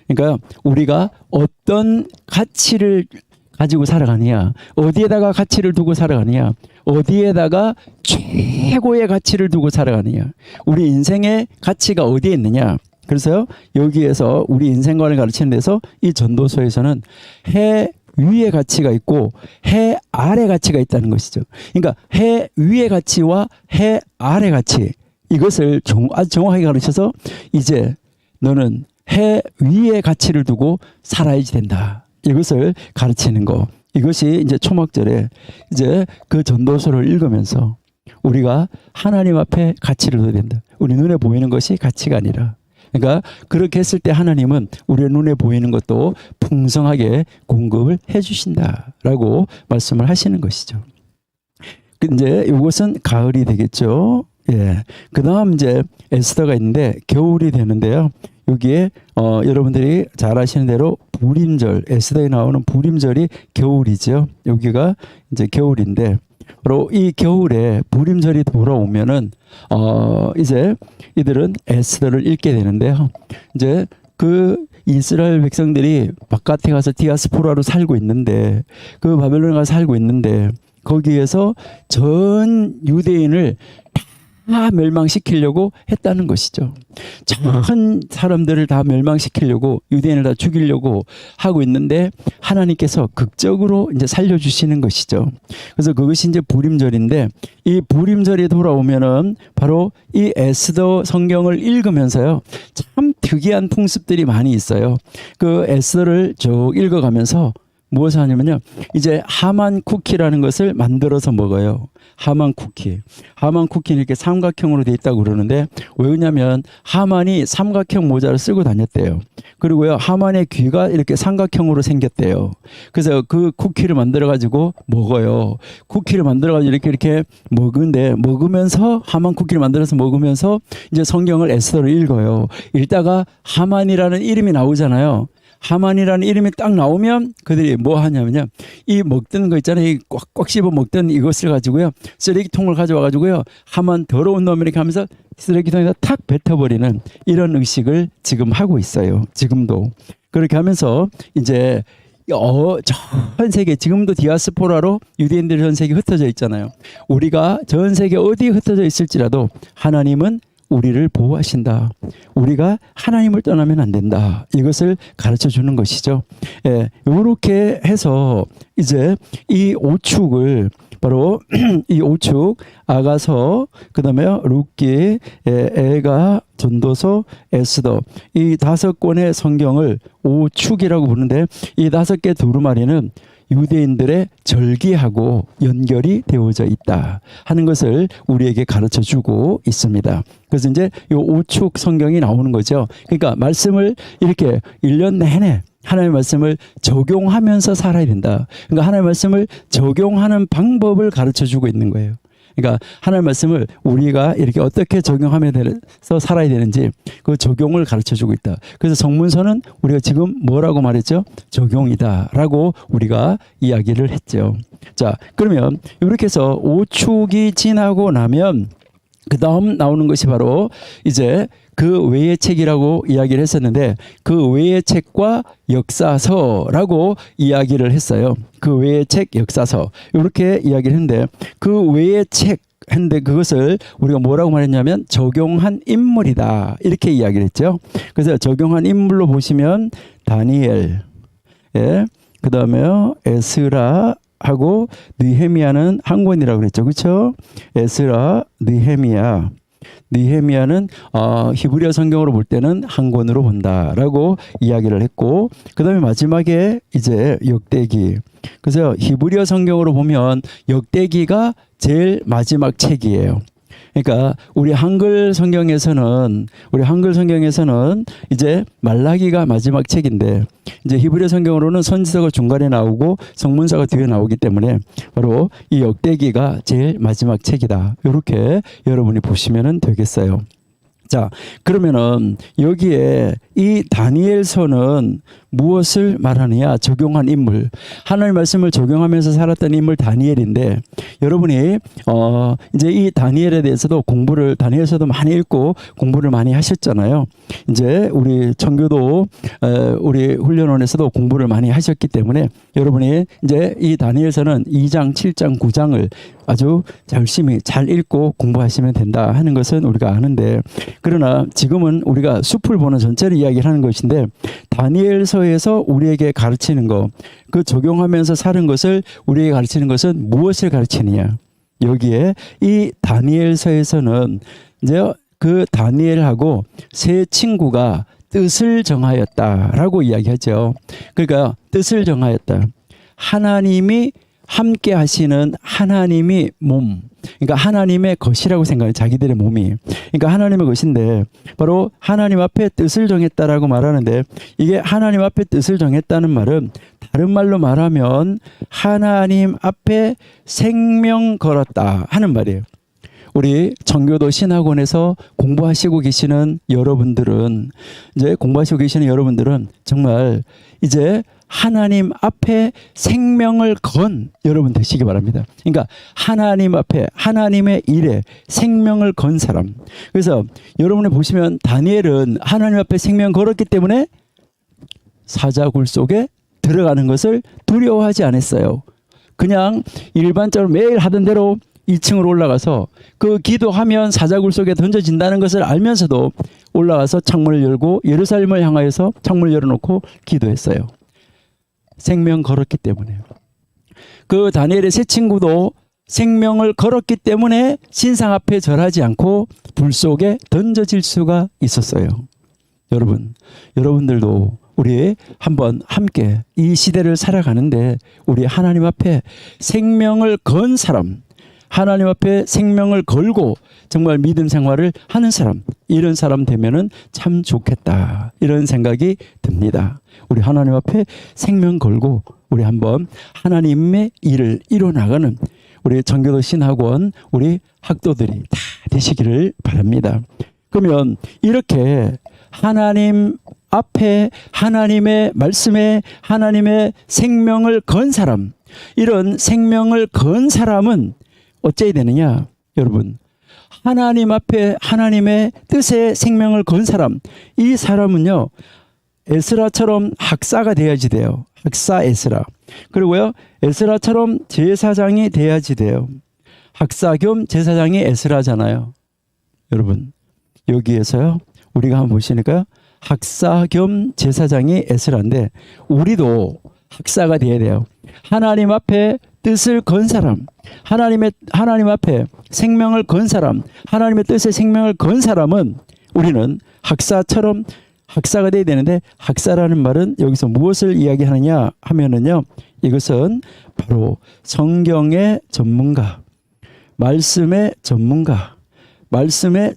A: 그러니까 우리가 어떤 가치를 가지고 살아가느냐, 어디에다가 가치를 두고 살아가느냐, 어디에다가 최고의 가치를 두고 살아가느냐, 우리 인생의 가치가 어디에 있느냐. 그래서 여기에서 우리 인생관을 가르치는 데서 이 전도서에서는 해 위의 가치가 있고 해 아래 가치가 있다는 것이죠. 그러니까 해 위의 가치와 해 아래 가치, 이것을 아주 정확하게 가르쳐서 이제 너는 해 위의 가치를 두고 살아야지 된다, 이것을 가르치는 거. 이것이 이제 초막절에 이제 그 전도서를 읽으면서 우리가 하나님 앞에 가치를 둬야 된다. 우리 눈에 보이는 것이 가치가 아니라. 그러니까 그렇게 했을 때 하나님은 우리의 눈에 보이는 것도 풍성하게 공급을 해 주신다라고 말씀을 하시는 것이죠. 이제 이것은 가을이 되겠죠. 예. 그다음 이제 에스더가 있는데 겨울이 되는데요. 여기에 여러분들이 잘 아시는 대로 부림절, 에스더에 나오는 부림절이 겨울이죠. 여기가 이제 겨울인데 바로 이 겨울에 부림절이 돌아오면은 이제 이들은 에스더를 읽게 되는데요. 이제 그 이스라엘 백성들이 바깥에 가서 디아스포라로 살고 있는데 그 바벨론에 가서 살고 있는데 거기에서 전 유대인을 다 멸망시키려고 했다는 것이죠. 전 사람들을 다 멸망시키려고, 유대인을 다 죽이려고 하고 있는데 하나님께서 극적으로 이제 살려주시는 것이죠. 그래서 그것이 이제 부림절인데 이 부림절이 돌아오면은 바로 이 에스더 성경을 읽으면서요, 참 특이한 풍습들이 많이 있어요. 그 에스더를 쭉 읽어가면서 무엇을 하냐면요, 이제 하만 쿠키라는 것을 만들어서 먹어요. 하만 쿠키. 하만 쿠키는 이렇게 삼각형으로 돼 있다고 그러는데 왜냐면 하만이 삼각형 모자를 쓰고 다녔대요. 그리고요, 하만의 귀가 이렇게 삼각형으로 생겼대요. 그래서 그 쿠키를 만들어 가지고 먹어요. 쿠키를 만들어 가지고 이렇게 먹는데, 먹으면서 하만 쿠키를 만들어서 먹으면서 이제 성경을 에스더를 읽어요. 읽다가 하만이라는 이름이 나오잖아요. 하만이라는 이름이 딱 나오면 그들이 뭐 하냐면요, 이 먹던 거 있잖아요, 이 꽉꽉 씹어 먹던 이것을 가지고요, 쓰레기통을 가져와 가지고요, 하만 더러운 놈 이렇게 하면서 쓰레기통에다 탁 뱉어버리는 이런 의식을 지금 하고 있어요. 지금도 그렇게 하면서 이제 전 세계 지금도 디아스포라로 유대인들이 전 세계에 흩어져 있잖아요. 우리가 전 세계 어디에 흩어져 있을지라도 하나님은 우리를 보호하신다. 우리가 하나님을 떠나면 안 된다. 이것을 가르쳐 주는 것이죠. 예, 이렇게 해서 이제 이 오축을 바로 이 오축 아가서, 그다음에 룻기, 에가, 전도서, 에스더, 이 5권의 성경을 오축이라고 부르는데, 이 5개 두루마리는 유대인들의 절기하고 연결이 되어져 있다 하는 것을 우리에게 가르쳐 주고 있습니다. 그래서 이제 이 오축 성경이 나오는 거죠. 그러니까 말씀을 이렇게 1년 내내 하나님의 말씀을 적용하면서 살아야 된다. 그러니까 하나님의 말씀을 적용하는 방법을 가르쳐 주고 있는 거예요. 그러니까 하나님의 말씀을 우리가 이렇게 어떻게 적용하면서 살아야 되는지 그 적용을 가르쳐 주고 있다. 그래서 성문서는 우리가 지금 뭐라고 말했죠? 적용이다라고 우리가 이야기를 했죠. 자, 그러면 이렇게 해서 오축이 지나고 나면 그 다음 나오는 것이 바로 이제 그 외의 책이라고 이야기를 했었는데, 그 외의 책과 역사서라고 이야기를 했어요. 그 외의 책, 역사서 이렇게 이야기를 했는데, 그 외의 책 했는데 그것을 우리가 뭐라고 말했냐면 적용한 인물이다 이렇게 이야기를 했죠. 그래서 적용한 인물로 보시면 다니엘, 예, 그 다음에 에스라 하고 느헤미야는 한 권이라고 그랬죠. 그렇죠? 에스라, 느헤미야는 히브리어 성경으로 볼 때는 한 권으로 본다라고 이야기를 했고, 그 다음에 마지막에 이제 역대기. 그래서 히브리어 성경으로 보면 역대기가 제일 마지막 책이에요. 그러니까 우리 한글 성경에서는 이제 말라기가 마지막 책인데, 이제 히브리어 성경으로는 선지서가 중간에 나오고 성문서가 뒤에 나오기 때문에 바로 이 역대기가 제일 마지막 책이다. 이렇게 여러분이 보시면 되겠어요. 자, 그러면은 여기에 이 다니엘서는 무엇을 말하느냐? 적용한 인물. 하나님의 말씀을 적용하면서 살았던 인물 다니엘인데, 여러분이 이제 이 다니엘에 대해서도 다니엘서도 많이 읽고 공부를 많이 하셨잖아요. 이제 우리 청교도 우리 훈련원에서도 공부를 많이 하셨기 때문에 여러분이 이제 이 다니엘서는 2장, 7장, 9장을 아주 열심히 잘 읽고 공부하시면 된다 하는 것은 우리가 아는데, 그러나 지금은 우리가 숲을 보는 전체를 이야기를 하는 것인데, 다니엘서에서 우리에게 가르치는 것, 그 적용하면서 사는 것을 우리에게 가르치는 것은 무엇을 가르치느냐? 여기에 이 다니엘서에서는 이제 그 다니엘하고 세 친구가 뜻을 정하였다라고 이야기하죠. 그러니까 뜻을 정하였다. 하나님이 함께 하시는 하나님이 몸, 그러니까 하나님의 것이라고 생각해요. 자기들의 몸이. 그러니까 하나님의 것인데 바로 하나님 앞에 뜻을 정했다라고 말하는데, 이게 하나님 앞에 뜻을 정했다는 말은 다른 말로 말하면 하나님 앞에 생명 걸었다 하는 말이에요. 우리 청교도 신학원에서 공부하시고 계시는 여러분들은 정말 이제 하나님 앞에 생명을 건 여러분 되시기 바랍니다. 그러니까 하나님 앞에 하나님의 일에 생명을 건 사람. 그래서 여러분이 보시면 다니엘은 하나님 앞에 생명 걸었기 때문에 사자굴 속에 들어가는 것을 두려워하지 않았어요. 그냥 일반적으로 매일 하던 대로 2층으로 올라가서 그 기도하면 사자굴 속에 던져진다는 것을 알면서도 올라가서 창문을 열고 예루살렘을 향하여서 창문을 열어놓고 기도했어요. 생명 걸었기 때문에. 그 다니엘의 세 친구도 생명을 걸었기 때문에 신상 앞에 절하지 않고 불 속에 던져질 수가 있었어요. 여러분들도 우리 한번 함께 이 시대를 살아가는데 우리 하나님 앞에 생명을 건 사람, 하나님 앞에 생명을 걸고 정말 믿음 생활을 하는 사람, 이런 사람 되면은 참 좋겠다, 이런 생각이 듭니다. 우리 하나님 앞에 생명 걸고 우리 한번 하나님의 일을 이뤄나가는 우리 청교도 신학원 우리 학도들이 다 되시기를 바랍니다. 그러면 이렇게 하나님 앞에 하나님의 말씀에 하나님의 생명을 건 사람, 이런 생명을 건 사람은 어째야 되느냐? 여러분, 하나님 앞에 하나님의 뜻에 생명을 건 사람, 이 사람은요 에스라처럼 학사가 돼야지 돼요. 학사 에스라. 그리고요, 에스라처럼 제사장이 돼야지 돼요. 학사 겸 제사장이 에스라잖아요. 여러분, 여기에서요, 우리가 한번 보시니까요, 학사 겸 제사장이 에스라인데, 우리도 학사가 돼야 돼요. 하나님 앞에 뜻을 건 사람, 하나님 앞에 생명을 건 사람, 하나님의 뜻에 생명을 건 사람은 우리는 학사처럼 학사가 돼야 되는데, 학사라는 말은 여기서 무엇을 이야기하느냐 하면은요, 이것은 바로 성경의 전문가, 말씀의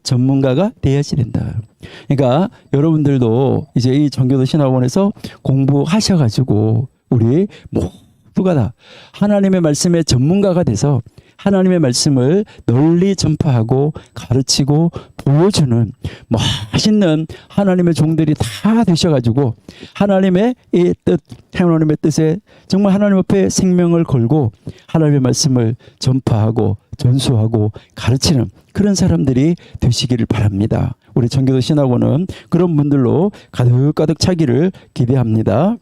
A: 전문가가 되어야 된다. 그러니까 여러분들도 이제 이 전교도 신학원에서 공부하셔가지고 우리 모두가 다 하나님의 말씀의 전문가가 돼서 하나님의 말씀을 널리 전파하고 가르치고 보여주는 멋있는 하나님의 종들이 다 되셔가지고 하나님의 이 뜻, 하나님의 뜻에 정말 하나님 앞에 생명을 걸고 하나님의 말씀을 전파하고 전수하고 가르치는 그런 사람들이 되시기를 바랍니다. 우리 전교도 신학원은 그런 분들로 가득가득 차기를 기대합니다.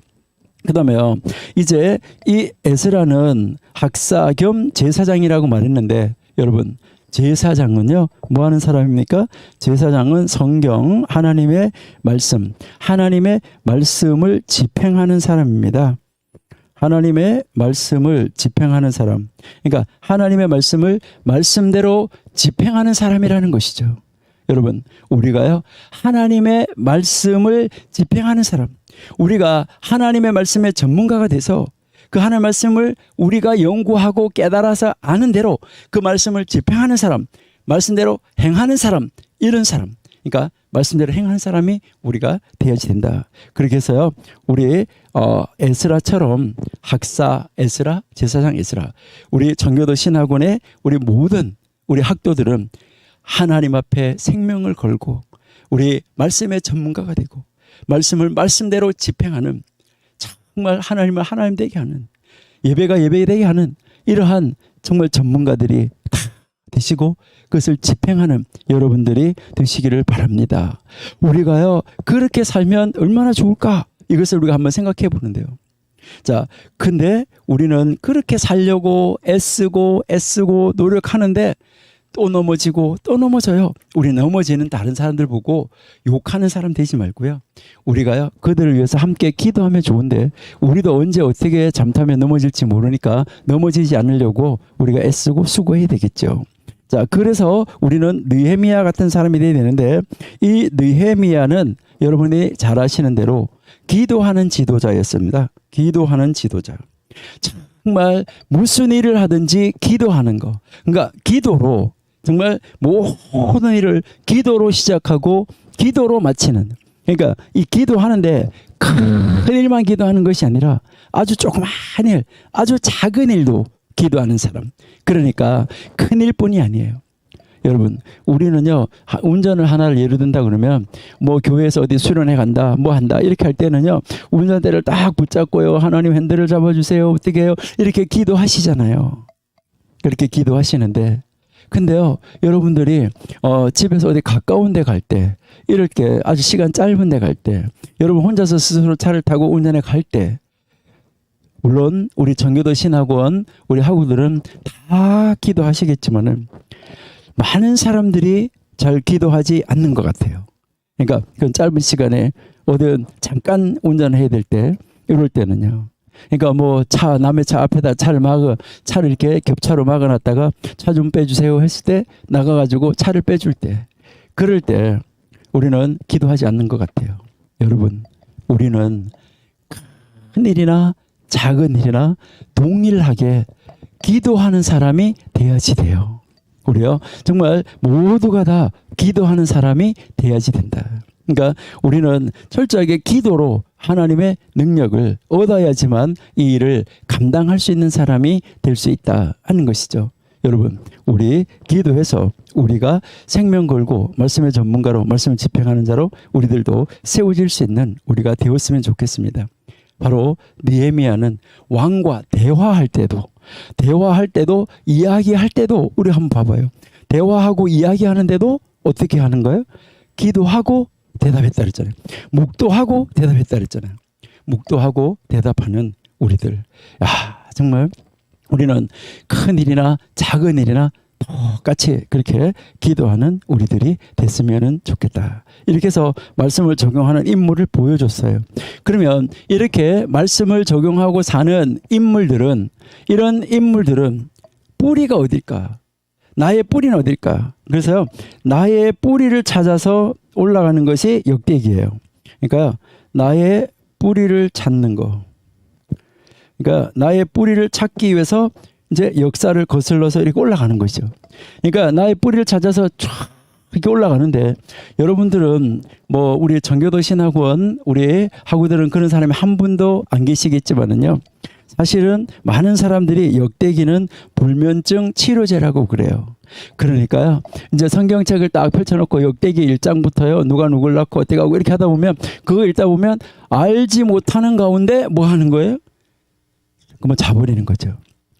A: 그 다음에요, 이제 이 에스라는 학사 겸 제사장이라고 말했는데, 여러분, 제사장은요, 뭐 하는 사람입니까? 제사장은 성경, 하나님의 말씀을 집행하는 사람입니다. 하나님의 말씀을 집행하는 사람. 그러니까 하나님의 말씀을 말씀대로 집행하는 사람이라는 것이죠. 여러분, 우리가요, 하나님의 말씀을 집행하는 사람, 우리가 하나님의 말씀의 전문가가 돼서 그 하나님의 말씀을 우리가 연구하고 깨달아서 아는 대로 그 말씀을 집행하는 사람, 말씀대로 행하는 사람, 이런 사람, 그러니까 말씀대로 행하는 사람이 우리가 되어야 된다. 그렇게 해서요, 우리 에스라처럼 학사 에스라, 제사장 에스라, 우리 전교도 신학원의 우리 모든 우리 학도들은 하나님 앞에 생명을 걸고 우리 말씀의 전문가가 되고 말씀을 말씀대로 집행하는, 정말 하나님을 하나님 되게 하는, 예배가 예배 되게 하는 이러한 정말 전문가들이 다 되시고 그것을 집행하는 여러분들이 되시기를 바랍니다. 우리가요, 그렇게 살면 얼마나 좋을까? 이것을 우리가 한번 생각해 보는데요. 자, 근데 우리는 그렇게 살려고 애쓰고 노력하는데 또 넘어지고 또 넘어져요. 우리 넘어지는 다른 사람들 보고 욕하는 사람 되지 말고요. 우리가요, 그들을 위해서 함께 기도하면 좋은데, 우리도 언제 어떻게 잠타면 넘어질지 모르니까 넘어지지 않으려고 우리가 애쓰고 수고해야 되겠죠. 자, 그래서 우리는 느헤미야 같은 사람이 돼야 되는데, 이 느헤미야는 여러분이 잘 아시는 대로 기도하는 지도자였습니다. 기도하는 지도자. 정말 무슨 일을 하든지 기도하는 거. 그러니까 기도로 정말 모든 일을 기도로 시작하고 기도로 마치는. 그러니까 이 기도하는데 큰 일만 기도하는 것이 아니라 아주 조그만 일, 아주 작은 일도 기도하는 사람. 그러니까 큰 일뿐이 아니에요. 여러분, 우리는요, 운전을 하나를 예를 든다 그러면 뭐 교회에서 어디 수련회 간다, 뭐 한다 이렇게 할 때는요, 운전대를 딱 붙잡고요, 하나님 핸들을 잡아주세요, 어떻게 해요, 이렇게 기도하시잖아요. 그렇게 기도하시는데, 근데요, 여러분들이 집에서 어디 가까운 데 갈 때, 이렇게 아주 시간 짧은 데 갈 때, 여러분 혼자서 스스로 차를 타고 운전해 갈 때, 물론 우리 전교도 신학원 우리 학우들은 다 기도하시겠지만은 많은 사람들이 잘 기도하지 않는 것 같아요. 그러니까 그런 짧은 시간에 어디 잠깐 운전해야 될 때, 이럴 때는요, 그러니까 뭐 남의 차 앞에다 차를 이렇게 겹차로 막아놨다가 차 좀 빼주세요 했을 때 나가가지고 차를 빼줄 때, 그럴 때 우리는 기도하지 않는 것 같아요. 여러분, 우리는 큰 일이나 작은 일이나 동일하게 기도하는 사람이 되어야지 돼요. 우리요, 정말 모두가 다 기도하는 사람이 돼야지 된다. 그러니까 우리는 철저하게 기도로 하나님의 능력을 얻어야지만 이 일을 감당할 수 있는 사람이 될 수 있다 하는 것이죠. 여러분, 우리 기도해서 우리가 생명 걸고 말씀의 전문가로 말씀을 집행하는 자로 우리들도 세워질 수 있는 우리가 되었으면 좋겠습니다. 바로 느헤미야는 왕과 대화할 때도 이야기할 때도 우리 한번 봐봐요. 대화하고 이야기하는데도 어떻게 하는 거예요? 기도하고 대답했다 그랬잖아요. 묵도하고 대답했다 그랬잖아요. 묵도하고 대답하는 우리들. 야, 정말 우리는 큰 일이나 작은 일이나 똑같이 그렇게 기도하는 우리들이 됐으면 좋겠다. 이렇게 해서 말씀을 적용하는 인물을 보여줬어요. 그러면 이렇게 말씀을 적용하고 사는 인물들은, 이런 인물들은 뿌리가 어딜까? 나의 뿌리는 어딜까? 그래서 나의 뿌리를 찾아서 올라가는 것이 역대기예요. 그러니까 나의 뿌리를 찾는 거. 그러니까 나의 뿌리를 찾기 위해서 이제 역사를 거슬러서 이렇게 올라가는 거죠. 그러니까 나의 뿌리를 찾아서 쫙 이렇게 올라가는데, 여러분들은 뭐 우리 정교도 신학원 우리 학우들은 그런 사람이 한 분도 안 계시겠지만은요, 사실은 많은 사람들이 역대기는 불면증 치료제라고 그래요. 그러니까요, 이제 성경책을 딱 펼쳐놓고 역대기 1장부터요 누가 누굴 낳고 어떻게 하고 이렇게 하다 보면, 그거 읽다 보면 알지 못하는 가운데 뭐 하는 거예요? 그러면 자버리는 거죠.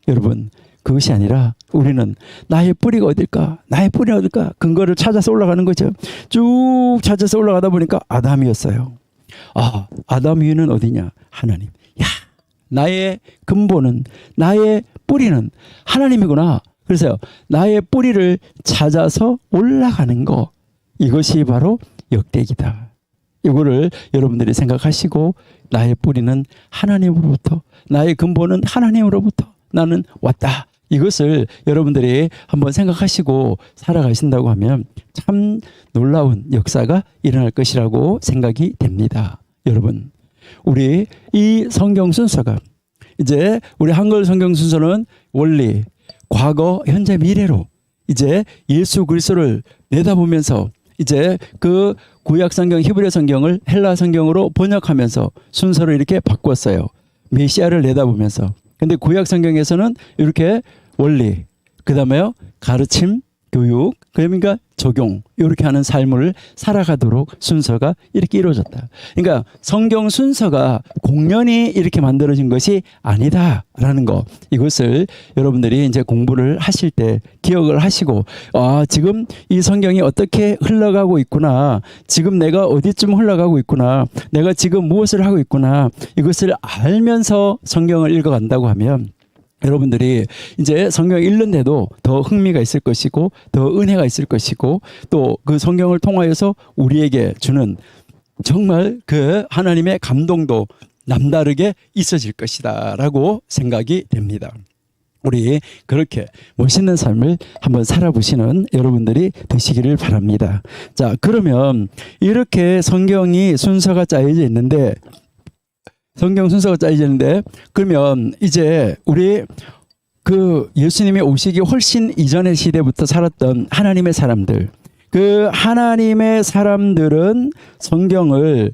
A: 여러분, 그것이 아니라 우리는 나의 뿌리가 어딜까? 나의 뿌리가 어딜까? 근거를 찾아서 올라가는 거죠. 쭉 찾아서 올라가다 보니까 아담이었어요. 아, 아담 위는 어디냐? 하나님. 야, 나의 근본은, 나의 뿌리는 하나님이구나. 그래서 나의 뿌리를 찾아서 올라가는 거, 이것이 바로 역대기다. 이거를 여러분들이 생각하시고, 나의 뿌리는 하나님으로부터, 나의 근본은 하나님으로부터 나는 왔다. 이것을 여러분들이 한번 생각하시고 살아가신다고 하면 참 놀라운 역사가 일어날 것이라고 생각이 됩니다. 여러분, 우리 이 성경 순서가, 이제 우리 한글 성경 순서는 원리, 과거, 현재, 미래로 이제 예수 그리스도를 내다보면서 이제 그 구약 성경, 히브리 성경을 헬라 성경으로 번역하면서 순서를 이렇게 바꿨어요. 메시아를 내다보면서. 근데 구약 성경에서는 이렇게 원리, 그 다음에요 가르침, 교육, 그러니까 적용, 이렇게 하는 삶을 살아가도록 순서가 이렇게 이루어졌다. 그러니까 성경 순서가 공연히 이렇게 만들어진 것이 아니다라는 거, 이것을 여러분들이 이제 공부를 하실 때 기억을 하시고, 아, 지금 이 성경이 어떻게 흘러가고 있구나, 지금 내가 어디쯤 흘러가고 있구나, 내가 지금 무엇을 하고 있구나, 이것을 알면서 성경을 읽어간다고 하면 여러분들이 이제 성경 읽는데도 더 흥미가 있을 것이고, 더 은혜가 있을 것이고, 또 그 성경을 통하여서 우리에게 주는 정말 그 하나님의 감동도 남다르게 있어질 것이다 라고 생각이 됩니다. 우리 그렇게 멋있는 삶을 한번 살아보시는 여러분들이 되시기를 바랍니다. 자, 그러면 이렇게 성경이 순서가 짜여져 있는데, 성경 순서가 짜여져 있는데, 그러면 이제 우리 그 예수님이 오시기 훨씬 이전의 시대부터 살았던 하나님의 사람들, 그 하나님의 사람들은 성경을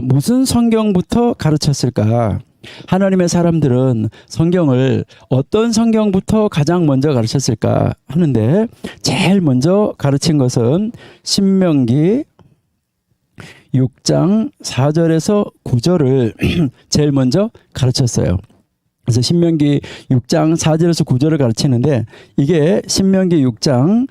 A: 무슨 성경부터 가르쳤을까? 하나님의 사람들은 성경을 어떤 성경부터 가장 먼저 가르쳤을까 하는데, 제일 먼저 가르친 것은 신명기 6장 4절에서 9절을 제일 먼저 가르쳤어요. 그래서 신명기 6장 4절에서 9절을 가르치는데, 이게 신명기 6장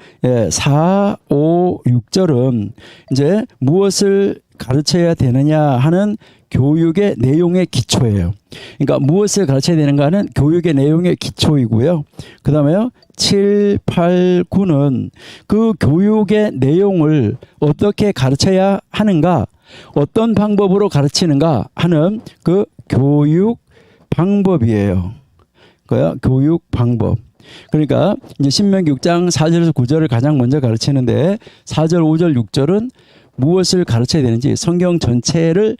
A: 4, 5, 6절은 이제 무엇을 가르쳐야 되느냐 하는 교육의 내용의 기초예요. 그러니까 무엇을 가르쳐야 되는가 하는 교육의 내용의 기초이고요. 그 다음에요 7, 8, 9는 그 교육의 내용을 어떻게 가르쳐야 하는가, 어떤 방법으로 가르치는가 하는 그 교육 방법이에요. 그야 교육 방법. 그러니까 이제 신명기 6장 4절에서 9절을 가장 먼저 가르치는데, 4절, 5절, 6절은 무엇을 가르쳐야 되는지, 성경 전체를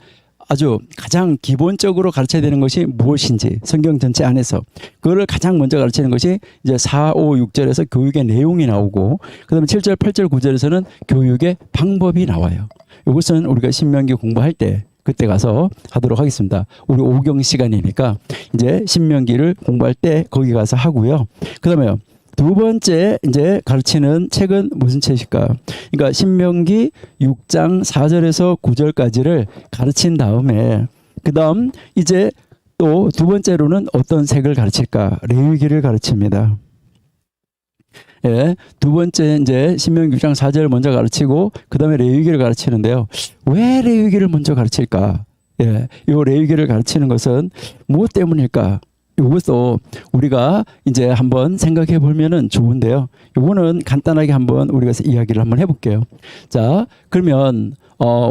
A: 아주 가장 기본적으로 가르쳐야 되는 것이 무엇인지, 성경 전체 안에서 그거를 가장 먼저 가르치는 것이 이제 4, 5, 6절에서 교육의 내용이 나오고, 그 다음에 7절, 8절, 9절에서는 교육의 방법이 나와요. 이것은 우리가 신명기 공부할 때 그때 가서 하도록 하겠습니다. 우리 5경 시간이니까 이제 신명기를 공부할 때 거기 가서 하고요. 그 다음에 두 번째 이제 가르치는 책은 무슨 책일까? 그러니까 신명기 6장 4절에서 9절까지를 가르친 다음에, 그 다음 이제 또 두 번째로는 어떤 책을 가르칠까? 레위기를 가르칩니다. 예, 두 번째 이제 신명기 6장 4절을 먼저 가르치고 그 다음에 레위기를 가르치는데요. 왜 레위기를 먼저 가르칠까? 예, 이 레위기를 가르치는 것은 무엇 때문일까? 이것도 우리가 이제 한번 생각해 보면은 좋은데요. 이거는 간단하게 한번 우리가 이야기를 한번 해볼게요. 자, 그러면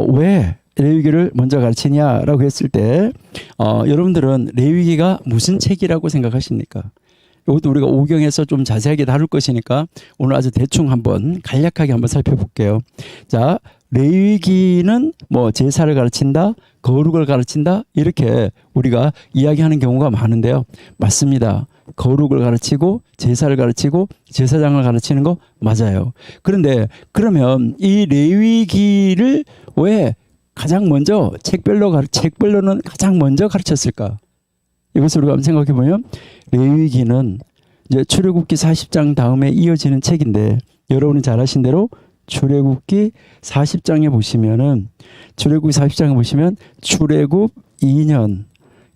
A: 왜 레위기를 먼저 가르치냐라고 했을 때 여러분들은 레위기가 무슨 책이라고 생각하십니까? 이것도 우리가 오경에서 좀 자세하게 다룰 것이니까 오늘 아주 대충 한번 간략하게 한번 살펴볼게요. 자, 레위기는 뭐 제사를 가르친다, 거룩을 가르친다 이렇게 우리가 이야기하는 경우가 많은데요. 맞습니다. 거룩을 가르치고 제사를 가르치고 제사장을 가르치는 거 맞아요. 그러면 이 레위기를 왜 가장 먼저 책별로는 가장 먼저 가르쳤을까? 이것을 우리가 한번 생각해 보면 레위기는 이제 출애굽기 40장 다음에 이어지는 책인데 여러분이 잘 아신 대로 출애굽기 40장에 보시면은 출애굽 2년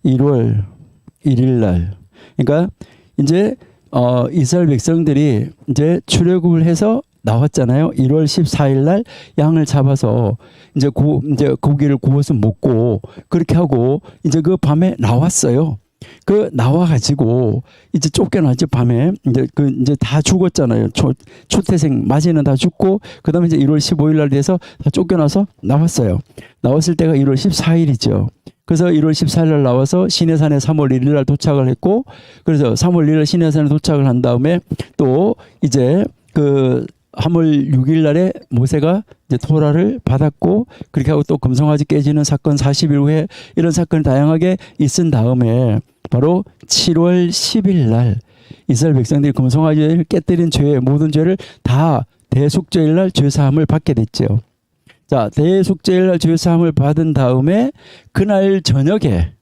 A: 1월 1일 날 그러니까 이제 이스라엘 백성들이 이제 출애굽을 해서 나왔잖아요. 1월 14일 날 양을 잡아서 이제 고기를 구워서 먹고 그렇게 하고 이제 그 밤에 나왔어요. 그 나와가지고 이제 쫓겨나죠. 밤에 이제 다 죽었잖아요. 초태생 마지는 다 죽고 그다음에 이제 1월 15일 날 돼서 다 쫓겨나서 나왔어요. 나왔을 때가 1월 14일이죠. 그래서 1월 14일 날 나와서 시내산에 3월 1일 날 도착을 했고 그래서 3월 1일 시내산에 도착을 한 다음에 또 이제 그 3월 6일 날에 모세가 이제 토라를 받았고 그렇게 하고 또 금송아지 깨지는 사건 40일 후에 이런 사건이 다양하게 있은 다음에 바로 7월 10일 날 이스라엘 백성들이 금송아지를 깨뜨린 모든 죄를 다 대속죄일 날 죄사함을 받게 됐죠. 자, 대속죄일 날 죄사함을 받은 다음에 그날 저녁에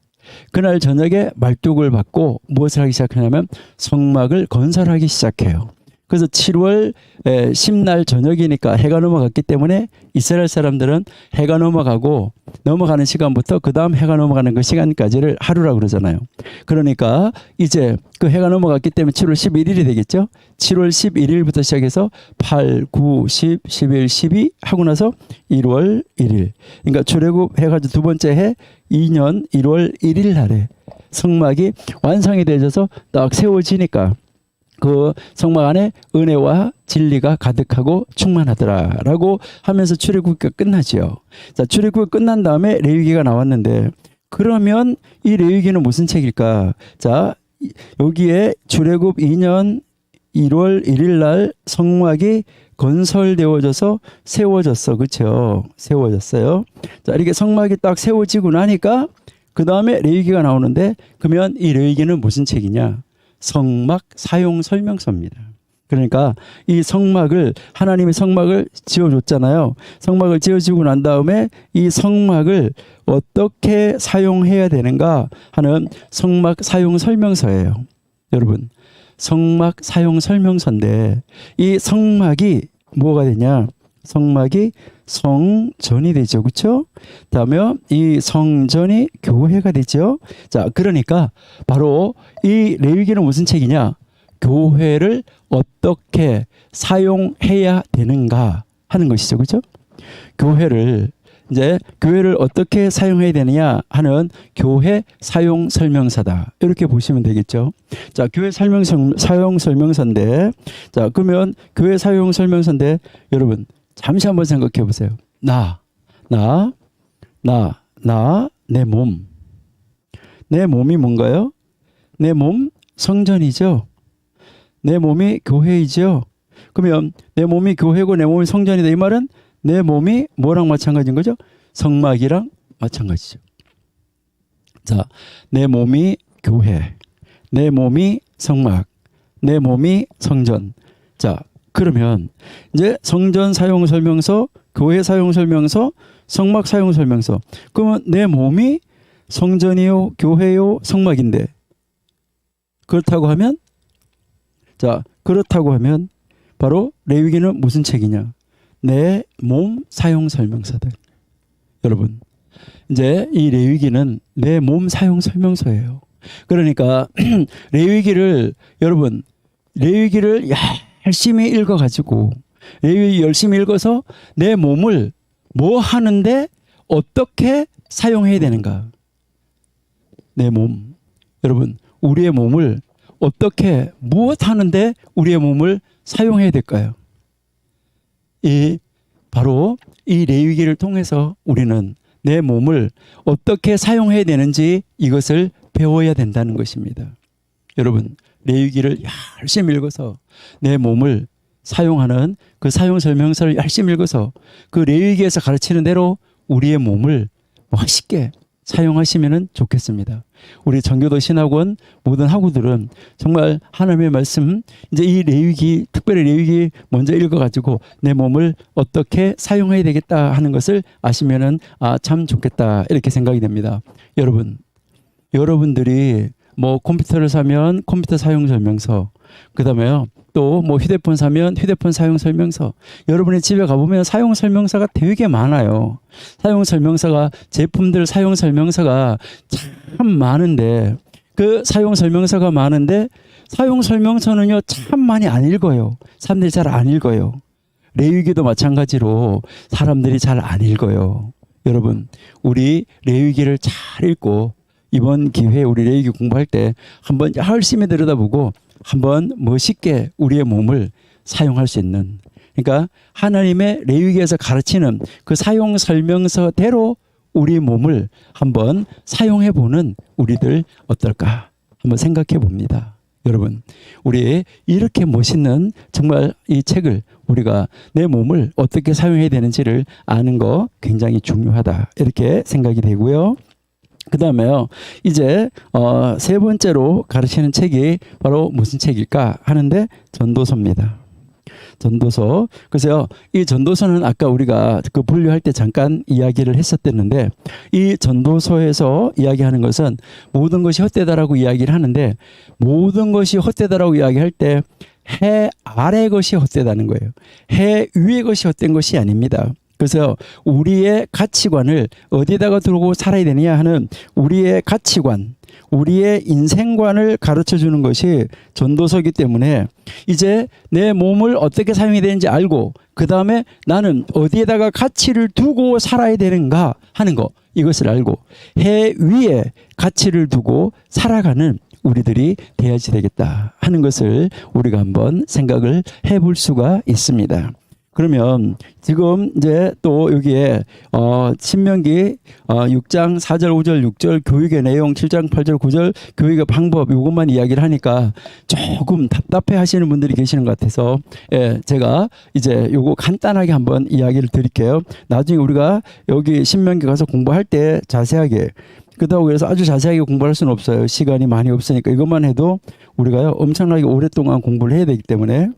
A: 말뚝을 받고 무엇을 하기 시작하냐면 성막을 건설하기 시작해요. 그래서 7월 10날 저녁이니까 해가 넘어갔기 때문에 이스라엘 사람들은 해가 넘어가는 시간부터 그 다음 해가 넘어가는 그 시간까지를 하루라고 그러잖아요. 그러니까 이제 그 해가 넘어갔기 때문에 7월 11일이 되겠죠. 7월 11일부터 시작해서 8, 9, 10, 11, 12 하고 나서 1월 1일. 그러니까 출애굽 해가지고 두 번째 해 2년 1월 1일 날에 성막이 완성이 되어서 딱 세워지니까 그 성막 안에 은혜와 진리가 가득하고 충만하더라라고 하면서 출애굽기가 끝나지요. 자, 출애굽이 끝난 다음에 레위기가 나왔는데 그러면 이 레위기는 무슨 책일까? 자, 여기에 출애굽 2년 1월 1일 날 성막이 건설되어져서 세워졌어. 그렇죠? 세워졌어요. 자, 이렇게 성막이 딱 세워지고 나니까 그 다음에 레위기가 나오는데 그러면 이 레위기는 무슨 책이냐? 성막 사용 설명서입니다. 그러니까 이 하나님이 성막을 지어줬잖아요. 성막을 지어주고 난 다음에 이 성막을 어떻게 사용해야 되는가 하는 성막 사용 설명서예요. 여러분, 성막 사용 설명서인데 이 성막이 뭐가 되냐? 성막이 성전이 되죠. 그렇죠? 다음에 이 성전이 교회가 되죠. 자, 그러니까 바로 이 레위기는 무슨 책이냐? 교회를 어떻게 사용해야 되는가 하는 것이죠. 그렇죠? 교회를 어떻게 사용해야 되느냐 하는 교회 사용 설명서다. 이렇게 보시면 되겠죠. 자, 교회 사용 설명서인데 자, 그러면 교회 사용 설명서인데 여러분 잠시 한번 생각해 보세요. 내 몸. 내 몸이 뭔가요? 내 몸 성전이죠. 내 몸이 교회이죠. 그러면 내 몸이 교회고 내 몸이 성전이다. 이 말은 내 몸이 뭐랑 마찬가지인 거죠? 성막이랑 마찬가지죠. 자, 내 몸이 교회, 내 몸이 성막, 내 몸이 성전. 자, 그러면 이제 성전 사용 설명서, 교회 사용 설명서, 성막 사용 설명서. 그러면 내 몸이 성전이요, 교회요, 성막인데 그렇다고 하면 바로 레위기는 무슨 책이냐? 내 몸 사용 설명서다. 여러분, 이제 이 레위기는 내 몸 사용 설명서예요. 그러니까 레위기를 열심히 읽어가지고 레위기 열심히 읽어서 내 몸을 뭐 하는데 어떻게 사용해야 되는가. 내 몸. 여러분, 우리의 몸을 어떻게 무엇 하는데 우리의 몸을 사용해야 될까요? 바로 이 레위기를 통해서 우리는 내 몸을 어떻게 사용해야 되는지 이것을 배워야 된다는 것입니다. 여러분, 레위기를 열심히 읽어서 내 몸을 사용하는 그 사용 설명서를 열심히 읽어서 그 레위기에서 가르치는 대로 우리의 몸을 멋있게 사용하시면 좋겠습니다. 우리 전교도 신학원 모든 학우들은 정말 하나님의 말씀, 이제 이 레위기, 특별히 레위기 먼저 읽어가지고 내 몸을 어떻게 사용해야 되겠다 하는 것을 아시면은 참 좋겠다 이렇게 생각이 됩니다. 여러분들이 뭐 컴퓨터를 사면 컴퓨터 사용 설명서, 그다음에요 또 뭐 휴대폰 사면 휴대폰 사용 설명서, 여러분의 집에 가보면 사용 설명서가 되게 많아요. 사용 설명서가, 제품들 사용 설명서가 참 많은데, 그 사용 설명서가 많은데 사용 설명서는요 참 많이 안 읽어요. 사람들이 잘 안 읽어요. 레위기도 마찬가지로 사람들이 잘 안 읽어요. 여러분, 우리 레위기를 잘 읽고 이번 기회에 우리 레위기 공부할 때 한번 열심히 들여다보고 한번 멋있게 우리의 몸을 사용할 수 있는, 그러니까 하나님의 레위기에서 가르치는 그 사용 설명서대로 우리 몸을 한번 사용해 보는 우리들 어떨까 한번 생각해 봅니다. 여러분, 우리 이렇게 멋있는 정말 이 책을 우리가 내 몸을 어떻게 사용해야 되는지를 아는 거 굉장히 중요하다 이렇게 생각이 되고요. 그 다음에요, 이제 세 번째로 가르치는 책이 바로 무슨 책일까 하는데 전도서입니다. 전도서. 그래서 이 전도서는 아까 우리가 그 분류할 때 잠깐 이야기를 했었댔는데, 이 전도서에서 이야기하는 것은 모든 것이 헛되다라고 이야기를 하는데, 모든 것이 헛되다라고 이야기할 때 해 아래 것이 헛되다는 거예요. 해 위의 것이 헛된 것이 아닙니다. 그래서 우리의 가치관을 어디다가 두고 살아야 되느냐 하는 우리의 가치관, 우리의 인생관을 가르쳐 주는 것이 전도서이기 때문에 이제 내 몸을 어떻게 사용해야 되는지 알고, 그 다음에 나는 어디에다가 가치를 두고 살아야 되는가 하는 거, 이것을 알고 해 위에 가치를 두고 살아가는 우리들이 돼야지 되겠다 하는 것을 우리가 한번 생각을 해볼 수가 있습니다. 그러면 지금 이제 또 여기에 신명기 6장 4절 5절 6절 교육의 내용, 7장 8절 9절 교육의 방법, 이것만 이야기를 하니까 조금 답답해 하시는 분들이 계시는 것 같아서 제가 이제 요거 간단하게 한번 이야기를 드릴게요. 나중에 우리가 여기 신명기 가서 공부할 때 자세하게, 그렇다고 그래서 아주 자세하게 공부할 수는 없어요. 시간이 많이 없으니까 이것만 해도 우리가 엄청나게 오랫동안 공부를 해야 되기 때문에.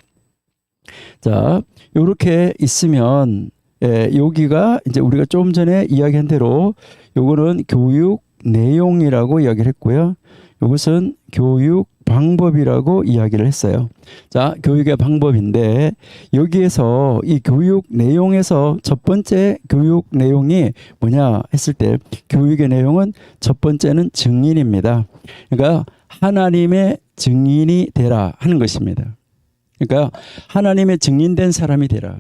A: 자, 요렇게 있으면 여기가 이제 우리가 좀 전에 이야기한 대로 요거는 교육 내용이라고 이야기를 했고요. 요것은 교육 방법이라고 이야기를 했어요. 자, 교육의 방법인데 여기에서 이 교육 내용에서 첫 번째 교육 내용이 뭐냐 했을 때, 교육의 내용은 첫 번째는 증인입니다. 그러니까 하나님의 증인이 되라 하는 것입니다. 그러니까 하나님의 증인된 사람이 되라.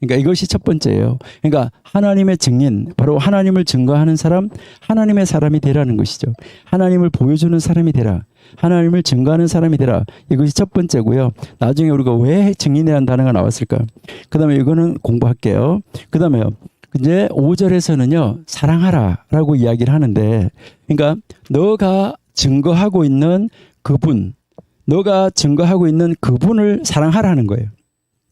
A: 그러니까 이것이 첫 번째예요. 그러니까 하나님의 증인, 바로 하나님을 증거하는 사람, 하나님의 사람이 되라는 것이죠. 하나님을 보여주는 사람이 되라. 하나님을 증거하는 사람이 되라. 이것이 첫 번째고요. 나중에 우리가 왜 증인이라는 단어가 나왔을까? 그 다음에 이거는 공부할게요. 그 다음에요, 이제 5절에서는요 사랑하라라고 이야기를 하는데, 그러니까 너가 증거하고 있는 그분, 너가 증거하고 있는 그분을 사랑하라는 거예요.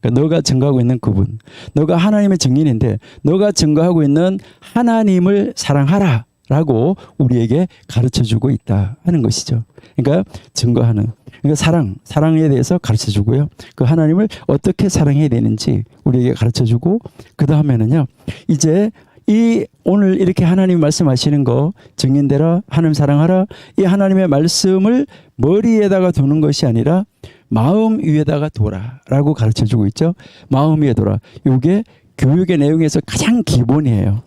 A: 그러니까 너가 증거하고 있는 그분, 너가 하나님의 증인인데 너가 증거하고 있는 하나님을 사랑하라라고 우리에게 가르쳐주고 있다 하는 것이죠. 그러니까 증거하는, 그러니까 사랑에 대해서 가르쳐주고요. 그 하나님을 어떻게 사랑해야 되는지 우리에게 가르쳐주고, 그 다음에는요 이제 이 오늘 이렇게 하나님 말씀하시는 거, 증인되라, 하나님 사랑하라, 이 하나님의 말씀을 머리에다가 두는 것이 아니라 마음 위에다가 둬라라고 가르쳐주고 있죠. 마음 위에 둬라. 이게 교육의 내용에서 가장 기본이에요.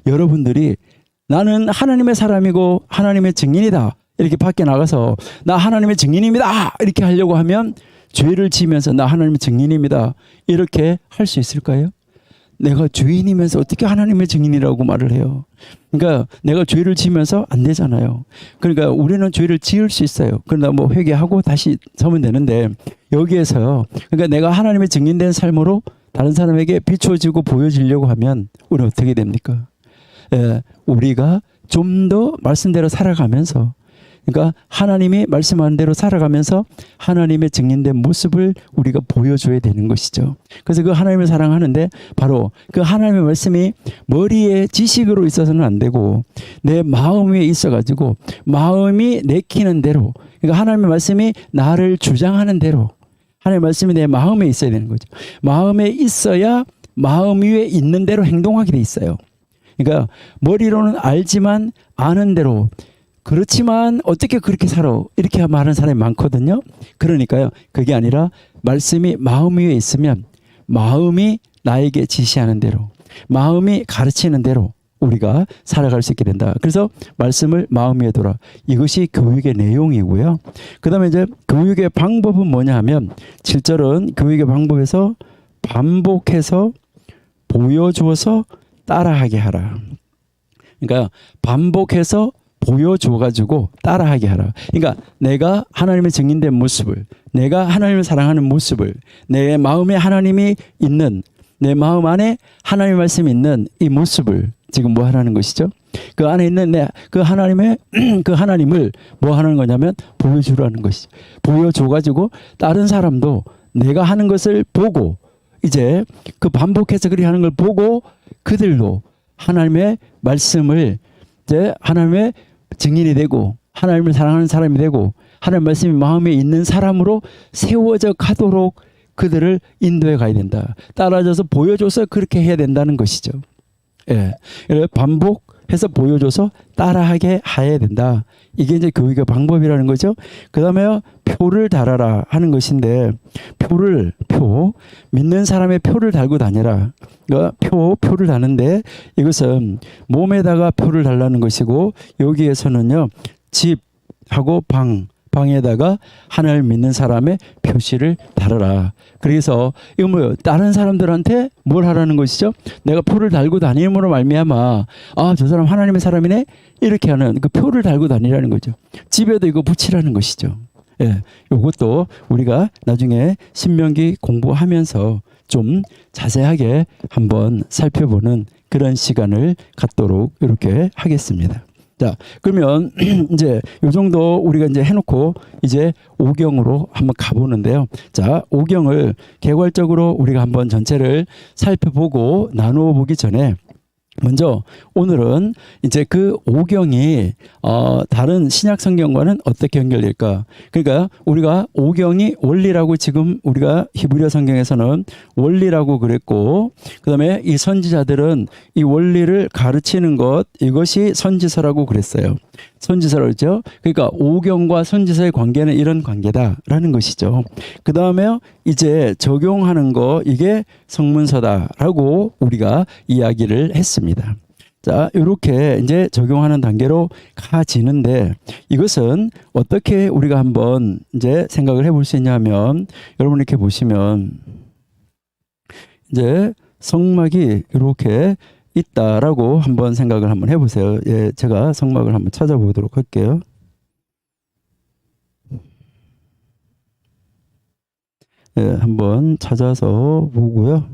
A: 여러분들이 나는 하나님의 사람이고 하나님의 증인이다 이렇게 밖에 나가서 나 하나님의 증인입니다 이렇게 하려고 하면 죄를 지면서 나 하나님의 증인입니다. 이렇게 할 수 있을까요? 내가 죄인이면서 어떻게 하나님의 증인이라고 말을 해요? 그러니까 내가 죄를 지면서 안 되잖아요. 그러니까 우리는 죄를 지을 수 있어요. 그러나 뭐 회개하고 다시 서면 되는데 여기에서요. 그러니까 내가 하나님의 증인된 삶으로 다른 사람에게 비춰지고 보여지려고 하면 우리는 어떻게 됩니까? 우리가 좀 더 말씀대로 살아가면서 그러니까 하나님이 말씀하는 대로 살아가면서 하나님의 증인된 모습을 우리가 보여줘야 되는 것이죠. 그래서 그 하나님을 사랑하는데 바로 그 하나님의 말씀이 머리에 지식으로 있어서는 안 되고 내 마음 위에 있어가지고 마음이 내키는 대로 그러니까 하나님의 말씀이 나를 주장하는 대로 하나님의 말씀이 내 마음에 있어야 되는 거죠. 마음에 있어야 마음 위에 있는 대로 행동하게 돼 있어요. 그러니까 머리로는 알지만 아는 대로 그렇지만 어떻게 그렇게 살아? 이렇게 말하는 사람이 많거든요. 그러니까요. 그게 아니라 말씀이 마음 위에 있으면 마음이 나에게 지시하는 대로 마음이 가르치는 대로 우리가 살아갈 수 있게 된다. 그래서 말씀을 마음 위에 둬라. 이것이 교육의 내용이고요. 그 다음에 이제 교육의 방법은 뭐냐 하면 7절은 교육의 방법에서 반복해서 보여주어서 따라하게 하라. 그러니까 반복해서 보여줘가지고 따라하게 하라. 그러니까 내가 하나님의 증인된 모습을 내가 하나님을 사랑하는 모습을 내 마음에 하나님이 있는 내 마음 안에 하나님의 말씀이 있는 이 모습을 지금 뭐 하라는 것이죠? 그 안에 있는 그 하나님의 그 하나님을 뭐 하는 거냐면 보여주라는 것이죠. 보여줘가지고 다른 사람도 내가 하는 것을 보고 이제 그 반복해서 그렇게 하는 걸 보고 그들도 하나님의 말씀을 이제 하나님의 증인이 되고 하나님을 사랑하는 사람이 되고 하나님의 말씀이 마음에 있는 사람으로 세워져 가도록 그들을 인도해 가야 된다. 따라줘서 보여줘서 그렇게 해야 된다는 것이죠. 예. 반복해서 보여줘서 따라하게 해야 된다. 이게 이제 교육의 방법이라는 거죠. 그 다음에 표를 달아라 하는 것인데 표 믿는 사람의 표를 달고 다니라. 그러니까 표를 다는데 이것은 몸에다가 표를 달라는 것이고 여기에서는요 집하고 방에다가 하나님을 믿는 사람의 표시를 달아라. 그래서 이거 뭐예요? 다른 사람들한테 뭘 하라는 것이죠? 내가 표를 달고 다님으로 말미암아 저 사람 하나님의 사람이네 이렇게 하는 그 표를 달고 다니라는 거죠. 집에도 이거 붙이라는 것이죠. 예, 이것도 우리가 나중에 신명기 공부하면서 좀 자세하게 한번 살펴보는 그런 시간을 갖도록 이렇게 하겠습니다. 자, 그러면 이제 요 정도 우리가 이제 해놓고 이제 5경으로 한번 가보는데요. 자, 5경을 개괄적으로 우리가 한번 전체를 살펴보고 나누어 보기 전에 먼저 오늘은 이제 그 5경이 다른 신약 성경과는 어떻게 연결될까? 그러니까 우리가 5경이 원리라고 지금 우리가 히브리어 성경에서는 원리라고 그랬고 그다음에 이 선지자들은 이 원리를 가르치는 것 이것이 선지서라고 그랬어요. 선지서라고 했죠. 그러니까 5경과 선지서의 관계는 이런 관계다라는 것이죠. 그다음에 이제 적용하는 거 이게 성문서다라고 우리가 이야기를 했습니다. 자, 이렇게 이제 적용하는 단계로 가지는데 이것은 어떻게 우리가 한번 이제 생각을 해볼 수 있냐면 여러분 이렇게 보시면 이제 성막이 이렇게 있다라고 한번 생각을 한번 해보세요. 예, 제가 성막을 한번 찾아보도록 할게요. 예, 한번 찾아서 보고요.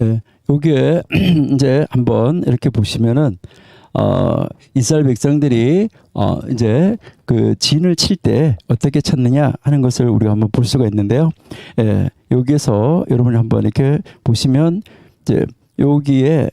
A: 예, 여기에 이제 한번 이렇게 보시면은 이스라엘 백성들이 이제 그 진을 칠 때 어떻게 쳤느냐 하는 것을 우리가 한번 볼 수가 있는데요. 예, 여기에서 여러분이 한번 이렇게 보시면 이제 여기에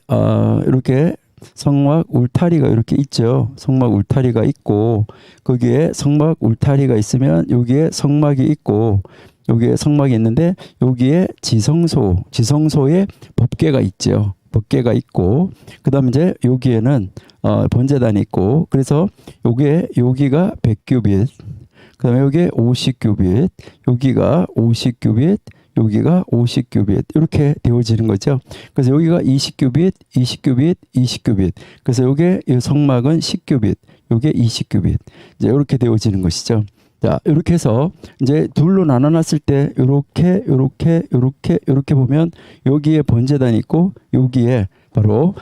A: 이렇게 성막 울타리가 이렇게 있죠. 성막 울타리가 있고 거기에 성막 울타리가 있으면 여기에 성막이 있고 여기에 성막이 있는데 여기에 지성소에 법궤가 있죠. 법궤가 있고 그다음에 이제 여기에는 번제단이 있고 그래서 여기가 100규빗 그다음에 여기 50규빗, 여기가 50규빗, 여기가 50규빗 이렇게 되어지는 거죠. 그래서 여기가 20규빗, 20규빗, 20규빗. 그래서 여기 이 성막은 10규빗, 여기 20규빗. 이제 이렇게 되어지는 것이죠. 자, 이렇게 해서 이제 둘로 나눠놨을 때 이렇게 보면 여기에 번제단이 있고 여기에 바로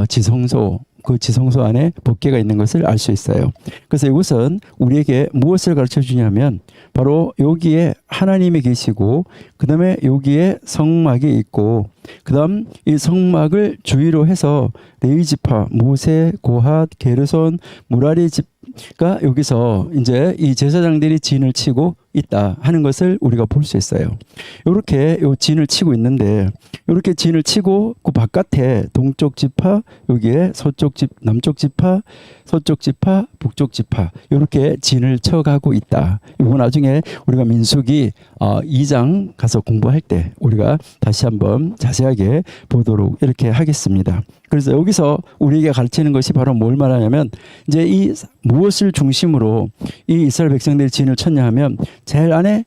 A: 지성소, 그 지성소 안에 법궤가 있는 것을 알 수 있어요. 그래서 이것은 우리에게 무엇을 가르쳐 주냐면 바로 여기에 하나님이 계시고 그 다음에 여기에 성막이 있고 그 다음 이 성막을 주위로 해서 레위지파, 모세, 고핫, 게르손, 무라리 집가 여기서 이제 이 제사장들이 진을 치고 있다 하는 것을 우리가 볼 수 있어요. 이렇게 요 진을 치고 있는데 이렇게 진을 치고 그 바깥에 동쪽 지파, 여기에 서쪽 집, 남쪽 지파, 서쪽 지파, 북쪽 지파 이렇게 진을 쳐가고 있다. 이거 나중에 우리가 민수기 2장 가서 공부할 때 우리가 다시 한번 자세하게 보도록 이렇게 하겠습니다. 그래서 여기서 우리에게 가르치는 것이 바로 뭘 말하냐면 이제 이 무엇을 중심으로 이 이스라엘 백성들이 진을 쳤냐 하면 제일 안에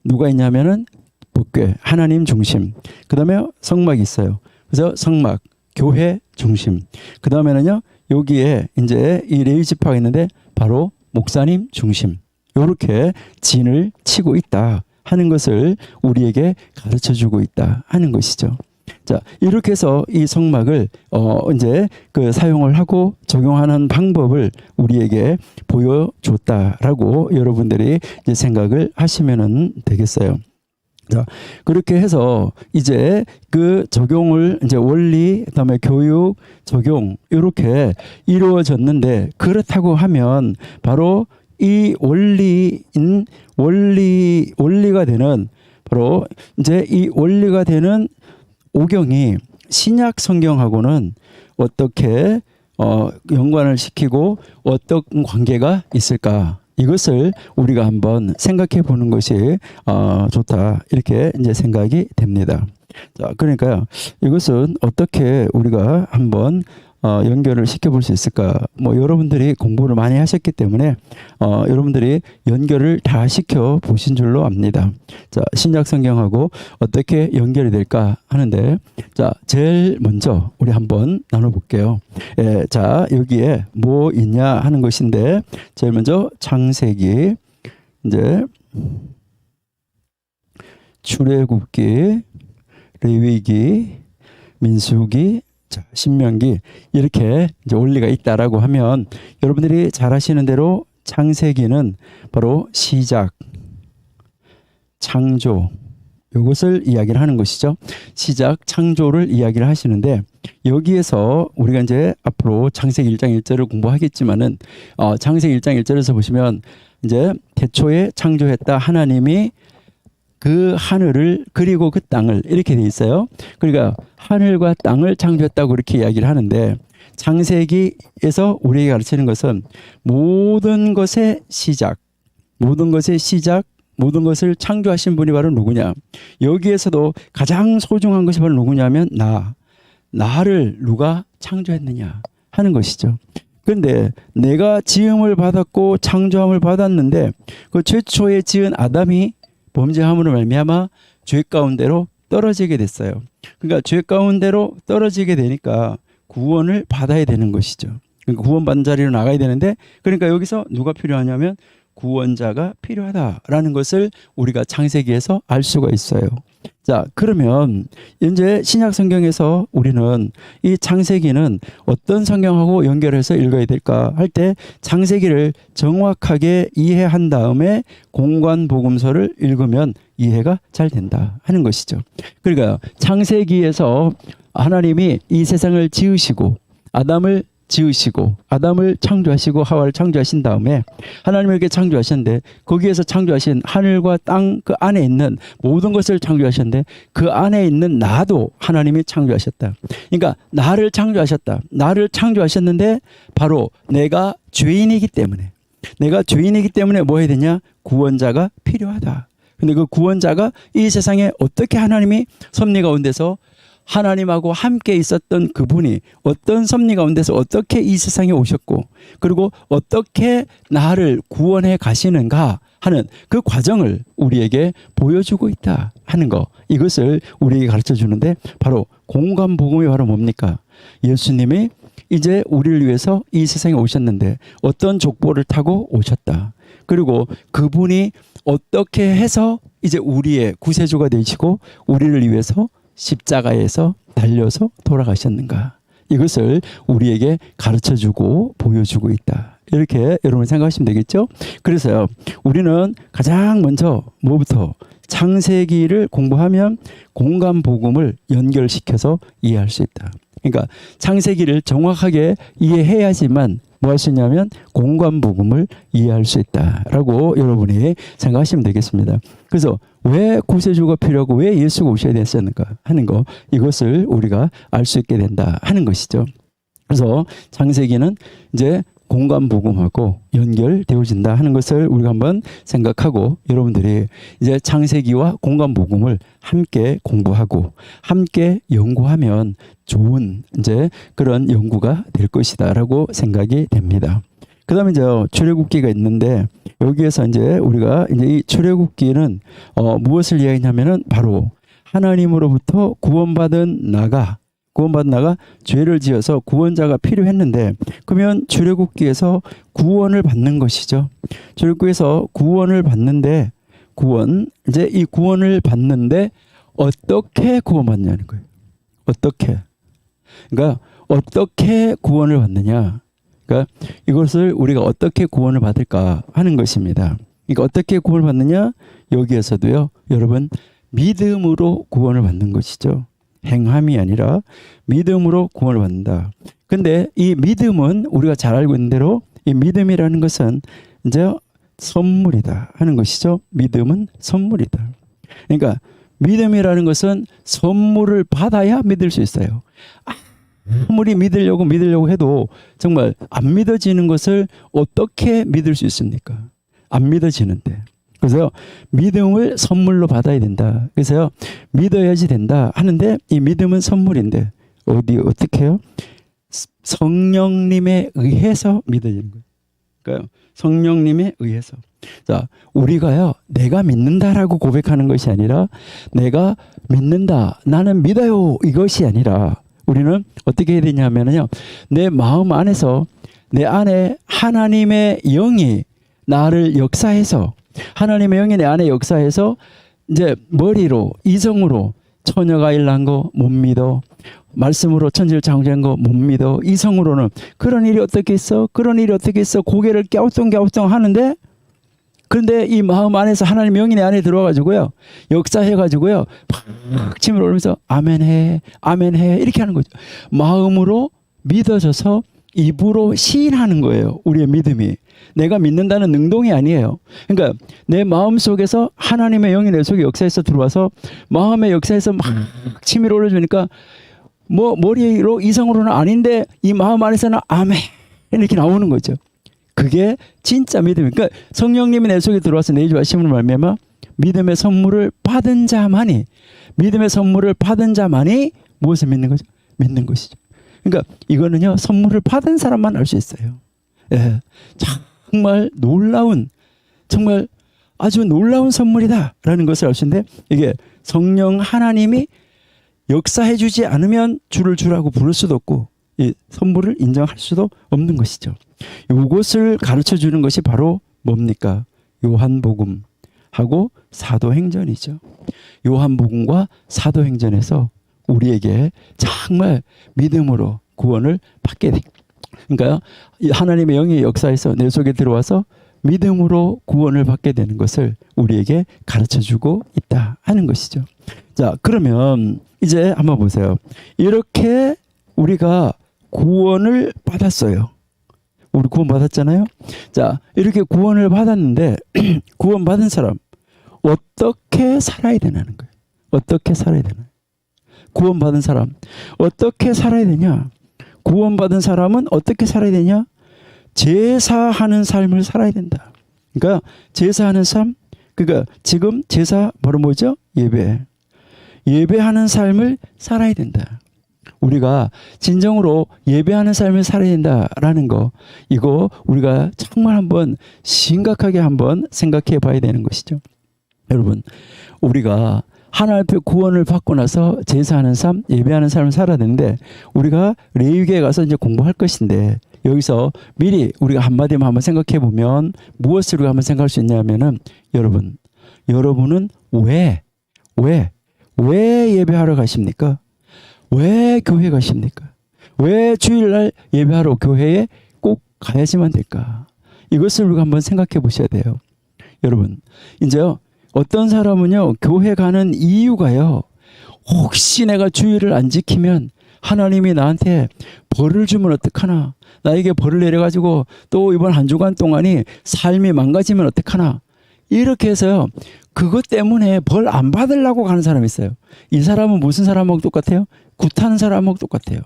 A: 누가 있냐면은 법궤, 하나님 중심. 그 다음에 성막이 있어요. 그래서 성막, 교회 중심. 그 다음에는요, 여기에 이제 이 레위 지파가 있는데 바로 목사님 중심. 이렇게 진을 치고 있다 하는 것을 우리에게 가르쳐 주고 있다 하는 것이죠. 자, 이렇게 해서 이 성막을 이제 그 사용을 하고 적용하는 방법을 우리에게 보여줬다라고 여러분들이 이제 생각을 하시면은 되겠어요. 자, 그렇게 해서 이제 그 적용을 이제 원리, 그다음에 교육, 적용 이렇게 이루어졌는데 그렇다고 하면 바로 이 원리가 되는 바로 이제 이 원리가 되는 오경이 신약 성경하고는 어떻게 연관을 시키고 어떤 관계가 있을까? 이것을 우리가 한번 생각해 보는 것이 좋다 이렇게 이제 생각이 됩니다. 자, 그러니까요. 이것은 어떻게 우리가 한번 연결을 시켜볼 수 있을까? 뭐 여러분들이 공부를 많이 하셨기 때문에 여러분들이 연결을 다 시켜 보신 줄로 압니다. 자, 신약 성경하고 어떻게 연결이 될까 하는데, 자, 제일 먼저 우리 한번 나눠볼게요. 자, 여기에 뭐 있냐 하는 것인데, 제일 먼저 창세기, 이제 출애굽기, 레위기, 민수기, 자, 신명기 이렇게 이제 원리가 있다라고 하면 여러분들이 잘 아시는 대로 창세기는 바로 시작, 창조 이것을 이야기를 하는 것이죠. 시작, 창조를 이야기를 하시는데 여기에서 우리가 이제 앞으로 창세기 1장 1절을 공부하겠지만은 창세기 1장 1절에서 보시면 이제 태초에 창조했다 하나님이 그 하늘을 그리고 그 땅을 이렇게 돼 있어요. 그러니까 하늘과 땅을 창조했다고 그렇게 이야기를 하는데 창세기에서 우리에게 가르치는 것은 모든 것의 시작, 모든 것을 창조하신 분이 바로 누구냐. 여기에서도 가장 소중한 것이 바로 누구냐면 나를 누가 창조했느냐 하는 것이죠. 그런데 내가 지음을 받았고 창조함을 받았는데 그 최초에 지은 아담이 범죄함으로 말미암아 죄 가운데로 떨어지게 됐어요. 그러니까 죄 가운데로 떨어지게 되니까 구원을 받아야 되는 것이죠. 그러니까 구원받는 자리로 나가야 되는데 그러니까 여기서 누가 필요하냐면 구원자가 필요하다라는 것을 우리가 창세기에서 알 수가 있어요. 자, 그러면 이제 신약 성경에서 우리는 이 창세기는 어떤 성경하고 연결해서 읽어야 될까 할 때 창세기를 정확하게 이해한 다음에 공관복음서를 읽으면 이해가 잘 된다 하는 것이죠. 그러니까 창세기에서 하나님이 이 세상을 지으시고 아담을 창조하시고 하와를 창조하신 다음에 하나님에게 창조하셨는데 거기에서 창조하신 하늘과 땅 그 안에 있는 모든 것을 창조하셨는데 그 안에 있는 나도 하나님이 창조하셨다. 그러니까 나를 창조하셨는데 바로 내가 죄인이기 때문에 뭐 해야 되냐? 구원자가 필요하다. 근데 그 구원자가 이 세상에 어떻게 하나님이 섭리 가운데서 하나님하고 함께 있었던 그분이 어떤 섭리 가운데서 어떻게 이 세상에 오셨고 그리고 어떻게 나를 구원해 가시는가 하는 그 과정을 우리에게 보여주고 있다 하는 거, 이것을 우리에게 가르쳐 주는데 바로 공관복음이 바로 뭡니까? 예수님이 이제 우리를 위해서 이 세상에 오셨는데 어떤 족보를 타고 오셨다. 그리고 그분이 어떻게 해서 이제 우리의 구세주가 되시고 우리를 위해서 십자가에서 달려서 돌아가셨는가. 이것을 우리에게 가르쳐주고 보여주고 있다. 이렇게 여러분 생각하시면 되겠죠? 그래서요, 우리는 가장 먼저 뭐부터? 창세기를 공부하면 공간복음을 연결시켜서 이해할 수 있다. 그러니까 창세기를 정확하게 이해해야지만 뭐 할 수 있냐면 공간복음을 이해할 수 있다라고 여러분이 생각하시면 되겠습니다. 그래서 왜 구세주가 필요하고 왜 예수가 오셔야 됐었는가 하는 거, 이것을 우리가 알 수 있게 된다 하는 것이죠. 그래서 창세기는 이제 공간복음하고 연결되어진다 하는 것을 우리가 한번 생각하고, 여러분들이 이제 창세기와 공간복음을 함께 공부하고 함께 연구하면 좋은 이제 그런 연구가 될 것이다라고 생각이 됩니다. 그다음에 이제 출애굽기가 있는데, 여기에서 이제 우리가 이제 이 출애굽기는 무엇을 이야기하냐면은 바로 하나님으로부터 구원받은 나가 죄를 지어서 구원자가 필요했는데, 그러면 출애굽기에서 구원을 받는 것이죠. 출애굽기에서 구원을 받는데, 이제 이 구원을 받는데 어떻게 구원받냐는 거예요. 어떻게? 그러니까 어떻게 구원을 받느냐? 그러니까 이것을 우리가 어떻게 구원을 받을까 하는 것입니다. 그러니까 어떻게 구원을 받느냐? 여기에서도요, 여러분, 믿음으로 구원을 받는 것이죠. 행함이 아니라 믿음으로 구원을 받는다. 근데 이 믿음은 우리가 잘 알고 있는 대로 이 믿음이라는 것은 이제 선물이다 하는 것이죠. 믿음은 선물이다. 그러니까 믿음이라는 것은 선물을 받아야 믿을 수 있어요. 아무리 믿으려고 해도 정말 안 믿어지는 것을 어떻게 믿을 수 있습니까? 안 믿어지는데. 그래서 믿음을 선물로 받아야 된다. 그래서 믿어야지 된다 하는데, 이 믿음은 선물인데 어떻게 해요? 성령님에 의해서 믿어지는 거예요. 그러니까 성령님에 의해서. 자, 우리가요, 내가 믿는다라고 고백하는 것이 아니라 내가 믿는다, 나는 믿어요, 이것이 아니라 우리는 어떻게 해야 되냐면요, 내 마음 안에서, 내 안에 하나님의 영이 나를 역사해서, 하나님의 영이 내 안에 역사해서 이제 머리로, 이성으로 처녀가 일난 거 못 믿어, 말씀으로 천지를 창조한 거 못 믿어, 이성으로는 그런 일이 어떻게 있어, 그런 일이 어떻게 있어, 고개를 갸우뚱갸우뚱 하는데, 그런데 이 마음 안에서 하나님의 영이 내 안에 들어와가지고요, 역사해가지고요, 팍 침을 올리면서 아멘해, 아멘해, 이렇게 하는 거죠. 마음으로 믿어져서 입으로 시인하는 거예요. 우리의 믿음이. 내가 믿는다는 능동이 아니에요. 그러니까 내 마음 속에서 하나님의 영이 내 속에 역사해서 들어와서 마음의 역사에서 막 치밀어 올려주니까 뭐 머리로 이성으로는 아닌데 이 마음 안에서는 아멘 이렇게 나오는 거죠. 그게 진짜 믿음이에요. 그러니까 성령님이 내 속에 들어와서 내 주와 심을 말미암아 믿음의 선물을 받은 자만이 무엇을 믿는 거죠? 믿는 것이죠. 그러니까 이거는요, 선물을 받은 사람만 알 수 있어요. 예, 정말 놀라운, 정말 아주 놀라운 선물이다라는 것을 알 수 있는데, 이게 성령 하나님이 역사해 주지 않으면 주를 주라고 부를 수도 없고 이 선물을 인정할 수도 없는 것이죠. 이것을 가르쳐 주는 것이 바로 뭡니까? 요한복음하고 사도행전이죠. 요한복음과 사도행전에서 우리에게 정말 믿음으로 구원을 받게 돼. 그러니까 하나님의 영이 역사에서 내 속에 들어와서 믿음으로 구원을 받게 되는 것을 우리에게 가르쳐주고 있다 하는 것이죠. 자, 그러면 이제 한번 보세요. 이렇게 우리가 구원을 받았어요. 우리 구원 받았잖아요. 자, 이렇게 구원을 받았는데 구원 받은 사람 어떻게 살아야 되냐는 거예요. 어떻게 살아야 되나? 구원받은 사람 어떻게 살아야 되냐? 구원받은 사람은 어떻게 살아야 되냐? 제사하는 삶을 살아야 된다. 그러니까 제사하는 삶, 그러니까 지금 제사 바로 뭐죠? 예배하는 삶을 살아야 된다. 우리가 진정으로 예배하는 삶을 살아야 된다라는 거, 이거 우리가 정말 한번 심각하게 한번 생각해 봐야 되는 것이죠. 여러분, 우리가 하나님 앞에 구원을 받고 나서 제사하는 삶, 예배하는 삶을 살아야 되는데, 우리가 레위기에 가서 이제 공부할 것인데, 여기서 미리 우리가 한마디만 한번 생각해 보면 무엇을 우리가 한번 생각할 수 있냐면은, 여러분은 왜 예배하러 가십니까? 왜 교회 가십니까? 왜 주일날 예배하러 교회에 꼭 가야지만 될까? 이것을 우리가 한번 생각해 보셔야 돼요. 여러분, 이제요, 어떤 사람은요, 교회 가는 이유가요, 혹시 내가 주일을 안 지키면 하나님이 나한테 벌을 주면 어떡하나, 나에게 벌을 내려가지고 또 이번 한 주간 동안이 삶이 망가지면 어떡하나, 이렇게 해서요, 그것 때문에 벌 안 받으려고 가는 사람이 있어요. 이 사람은 무슨 사람하고 똑같아요? 굿하는 사람하고 똑같아요.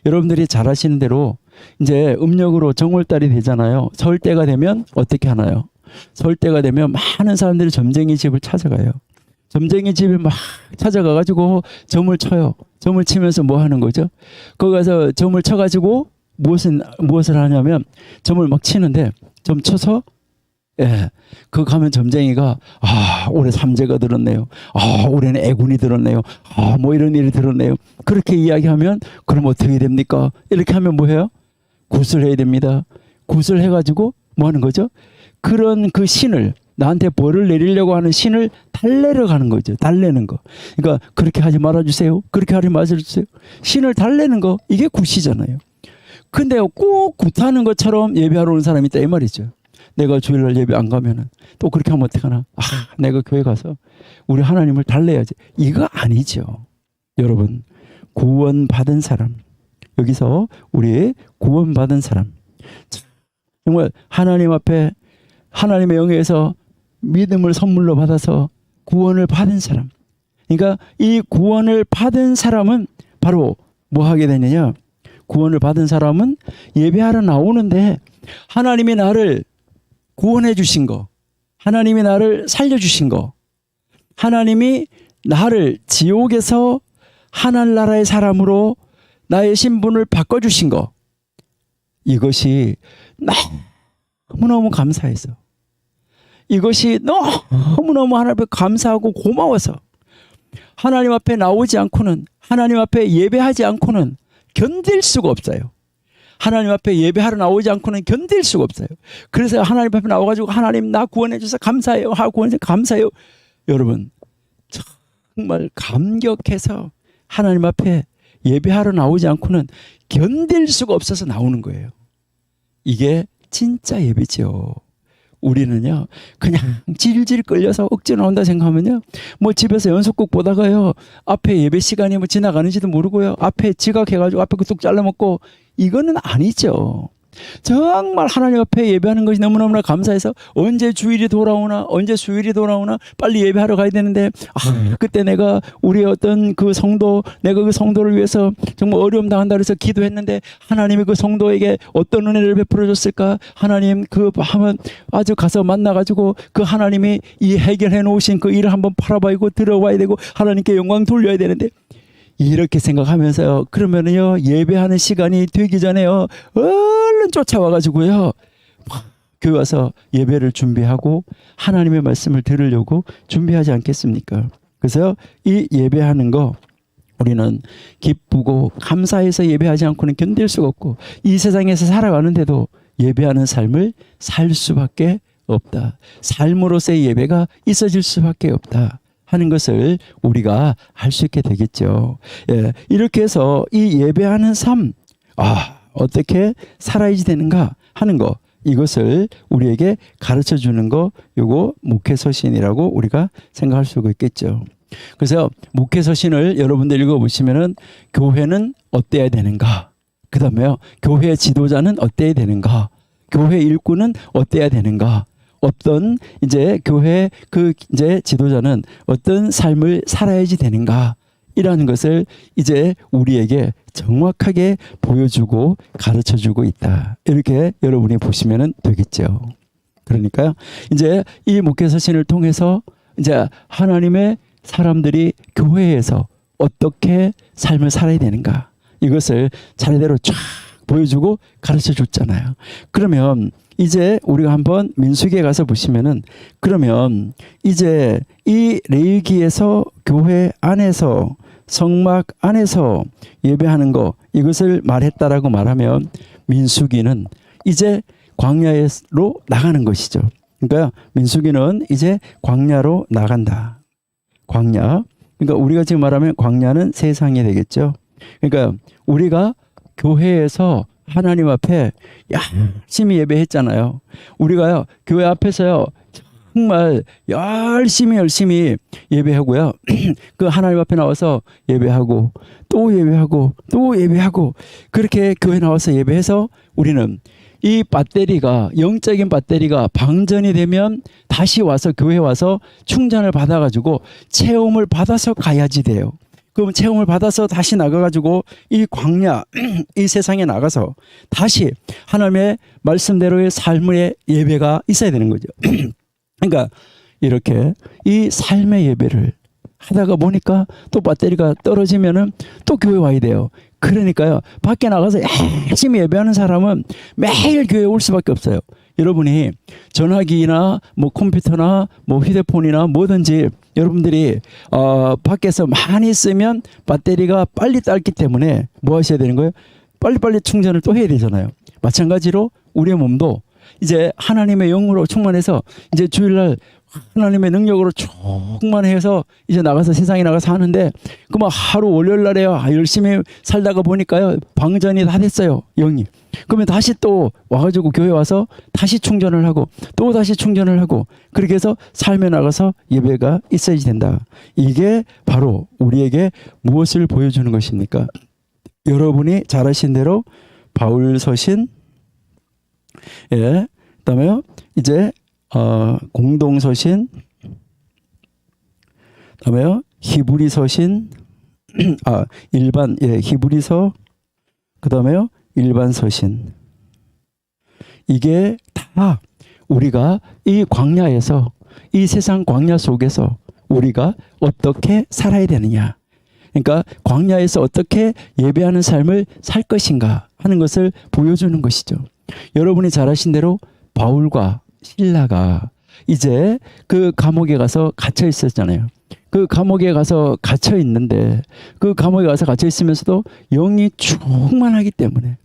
A: 여러분들이 잘 아시는 대로 이제 음력으로 정월달이 되잖아요. 설 때가 되면 어떻게 하나요? 설 때가 되면 많은 사람들이 점쟁이 집을 찾아가요. 점쟁이 집을 막 찾아가가지고 점을 쳐요. 점을 치면서 뭐 하는 거죠? 거기 가서 점을 쳐가지고 무엇을 하냐면, 점을 막 치는데, 점 쳐서, 그 가면 점쟁이가, 올해 삼재가 들었네요. 올해는 애군이 들었네요. 뭐 이런 일이 들었네요. 그렇게 이야기하면, 그럼 어떻게 됩니까? 이렇게 하면 뭐 해요? 굿을 해야 됩니다. 굿을 해가지고 뭐 하는 거죠? 그런 그 신을, 나한테 벌을 내리려고 하는 신을 달래러 가는 거죠. 달래는 거. 그러니까 그렇게 하지 말아주세요. 그렇게 하지 말아주세요. 신을 달래는 거, 이게 굿이잖아요. 근데 꼭 굿하는 것처럼 예배하러 오는 사람이 있다, 이 말이죠. 내가 주일날 예배 안 가면은 또 그렇게 하면 어떡하나. 내가 교회 가서 우리 하나님을 달래야지. 이거 아니죠. 여러분, 구원받은 사람, 여기서 우리 구원받은 사람, 정말 하나님 앞에 하나님의 영에서 믿음을 선물로 받아서 구원을 받은 사람, 그러니까 이 구원을 받은 사람은 바로 뭐 하게 되느냐, 구원을 받은 사람은 예배하러 나오는데 하나님이 나를 구원해 주신 거, 하나님이 나를 살려주신 거, 하나님이 나를 지옥에서 하늘나라의 사람으로 나의 신분을 바꿔주신 거, 이것이 너무너무 감사해서, 이것이 너무너무 하나님 앞에 감사하고 고마워서 하나님 앞에 나오지 않고는, 하나님 앞에 예배하지 않고는 견딜 수가 없어요. 하나님 앞에 예배하러 나오지 않고는 견딜 수가 없어요. 그래서 하나님 앞에 나와가지고 하나님 나 구원해 주셔서 감사해요 하고 감사해요. 여러분, 정말 감격해서 하나님 앞에 예배하러 나오지 않고는 견딜 수가 없어서 나오는 거예요. 이게 진짜 예배죠. 우리는요, 그냥 질질 끌려서 억지로 나온다 생각하면요, 뭐 집에서 연속극 보다가요, 앞에 예배 시간이 뭐 지나가는지도 모르고요, 앞에 지각해가지고 앞에 그 뚝 잘라먹고, 이거는 아니죠. 정말 하나님 앞에 예배하는 것이 너무너무나 감사해서 언제 주일이 돌아오나, 언제 수요일이 돌아오나, 빨리 예배하러 가야 되는데, 그때 내가 우리 어떤 그 성도, 내가 그 성도를 위해서 정말 어려움 당한다 그래서 기도했는데 하나님이 그 성도에게 어떤 은혜를 베풀어 줬을까, 하나님 그 하면 아주 가서 만나가지고 그 하나님이 이 해결해 놓으신 그 일을 한번 바라봐야고 들어봐야 되고 하나님께 영광 돌려야 되는데, 이렇게 생각하면서요, 그러면은요, 예배하는 시간이 되기 전에요, 얼른 쫓아와가지고요, 교회 와서 예배를 준비하고 하나님의 말씀을 들으려고 준비하지 않겠습니까? 그래서 이 예배하는 거, 우리는 기쁘고 감사해서 예배하지 않고는 견딜 수가 없고, 이 세상에서 살아가는데도 예배하는 삶을 살 수밖에 없다. 삶으로서의 예배가 있어질 수밖에 없다 하는 것을 우리가 알 수 있게 되겠죠. 이렇게 해서 이 예배하는 삶, 어떻게 살아야지 되는가 하는 거, 이것을 우리에게 가르쳐 주는 거, 요거 목회서신이라고 우리가 생각할 수가 있겠죠. 그래서 목회서신을 여러분들 읽어보시면은, 교회는 어때야 되는가, 그 다음에요, 교회 지도자는 어때야 되는가, 교회 일꾼은 어때야 되는가, 어떤 이제 교회 그 이제 지도자는 어떤 삶을 살아야지 되는가, 이라는 것을 이제 우리에게 정확하게 보여주고 가르쳐주고 있다. 이렇게 여러분이 보시면 되겠죠. 그러니까요, 이제 이 목회서신을 통해서 이제 하나님의 사람들이 교회에서 어떻게 삶을 살아야 되는가 이것을 차례대로 쫙 보여주고 가르쳐 줬잖아요. 그러면 이제 우리가 한번 민수기에 가서 보시면은 그러면 이제 이 레위기에서 교회 안에서 성막 안에서 예배하는 거 이것을 말했다라고 말하면 민수기는 이제 광야로 나가는 것이죠. 그러니까 민수기는 이제 광야로 나간다. 광야. 그러니까 우리가 지금 말하면 광야는 세상이 되겠죠. 그러니까 우리가 교회에서 하나님 앞에 열심히 예배했잖아요. 우리가요 교회 앞에서요 정말 열심히 예배하고요. 그 하나님 앞에 나와서 예배하고 또 예배하고 또 예배하고 그렇게 교회 나와서 예배해서 우리는 이 배터리가 영적인 배터리가 방전이 되면 다시 와서 교회 와서 충전을 받아가지고 체험을 받아서 가야지 돼요. 그럼 체험을 받아서 다시 나가가지고 이 광야 이 세상에 나가서 다시 하나님의 말씀대로의 삶의 예배가 있어야 되는 거죠. 그러니까 이렇게 이 삶의 예배를 하다가 보니까 또 배터리가 떨어지면은 또 교회 와야 돼요. 그러니까요 밖에 나가서 열심히 예배하는 사람은 매일 교회에 올 수밖에 없어요. 여러분이 전화기나 뭐 컴퓨터나 뭐 휴대폰이나 뭐든지 여러분들이 밖에서 많이 쓰면 배터리가 빨리 닳기 때문에 뭐 하셔야 되는 거예요? 빨리빨리 충전을 또 해야 되잖아요. 마찬가지로 우리의 몸도 이제 하나님의 영으로 충만해서 이제 주일날 하나님의 능력으로 충만해서 이제 나가서 세상에 나가서 하는데 그만 하루 월요일날에 열심히 살다가 보니까요 방전이 다 됐어요 영이. 그러면 다시 또 와가지고 교회 와서 다시 충전을 하고 또 다시 충전을 하고 그렇게 해서 삶에 나가서 예배가 있어야지 된다. 이게 바로 우리에게 무엇을 보여주는 것입니까? 여러분이 잘 아신 대로 바울 서신 그다음에요 이제 공동 서신 그다음에요 히브리 서신 일반 히브리서 그다음에요 일반 서신 이게 다 우리가 이 광야에서 이 세상 광야 속에서 우리가 어떻게 살아야 되느냐 그러니까 광야에서 어떻게 예배하는 삶을 살 것인가 하는 것을 보여주는 것이죠. 여러분이 잘 아신 대로 바울과 신라가 이제 그 감옥에 가서 갇혀 있었잖아요. 그 감옥에 가서 갇혀 있는데 그 감옥에 가서 갇혀 있으면서도 영이 충만하기 때문에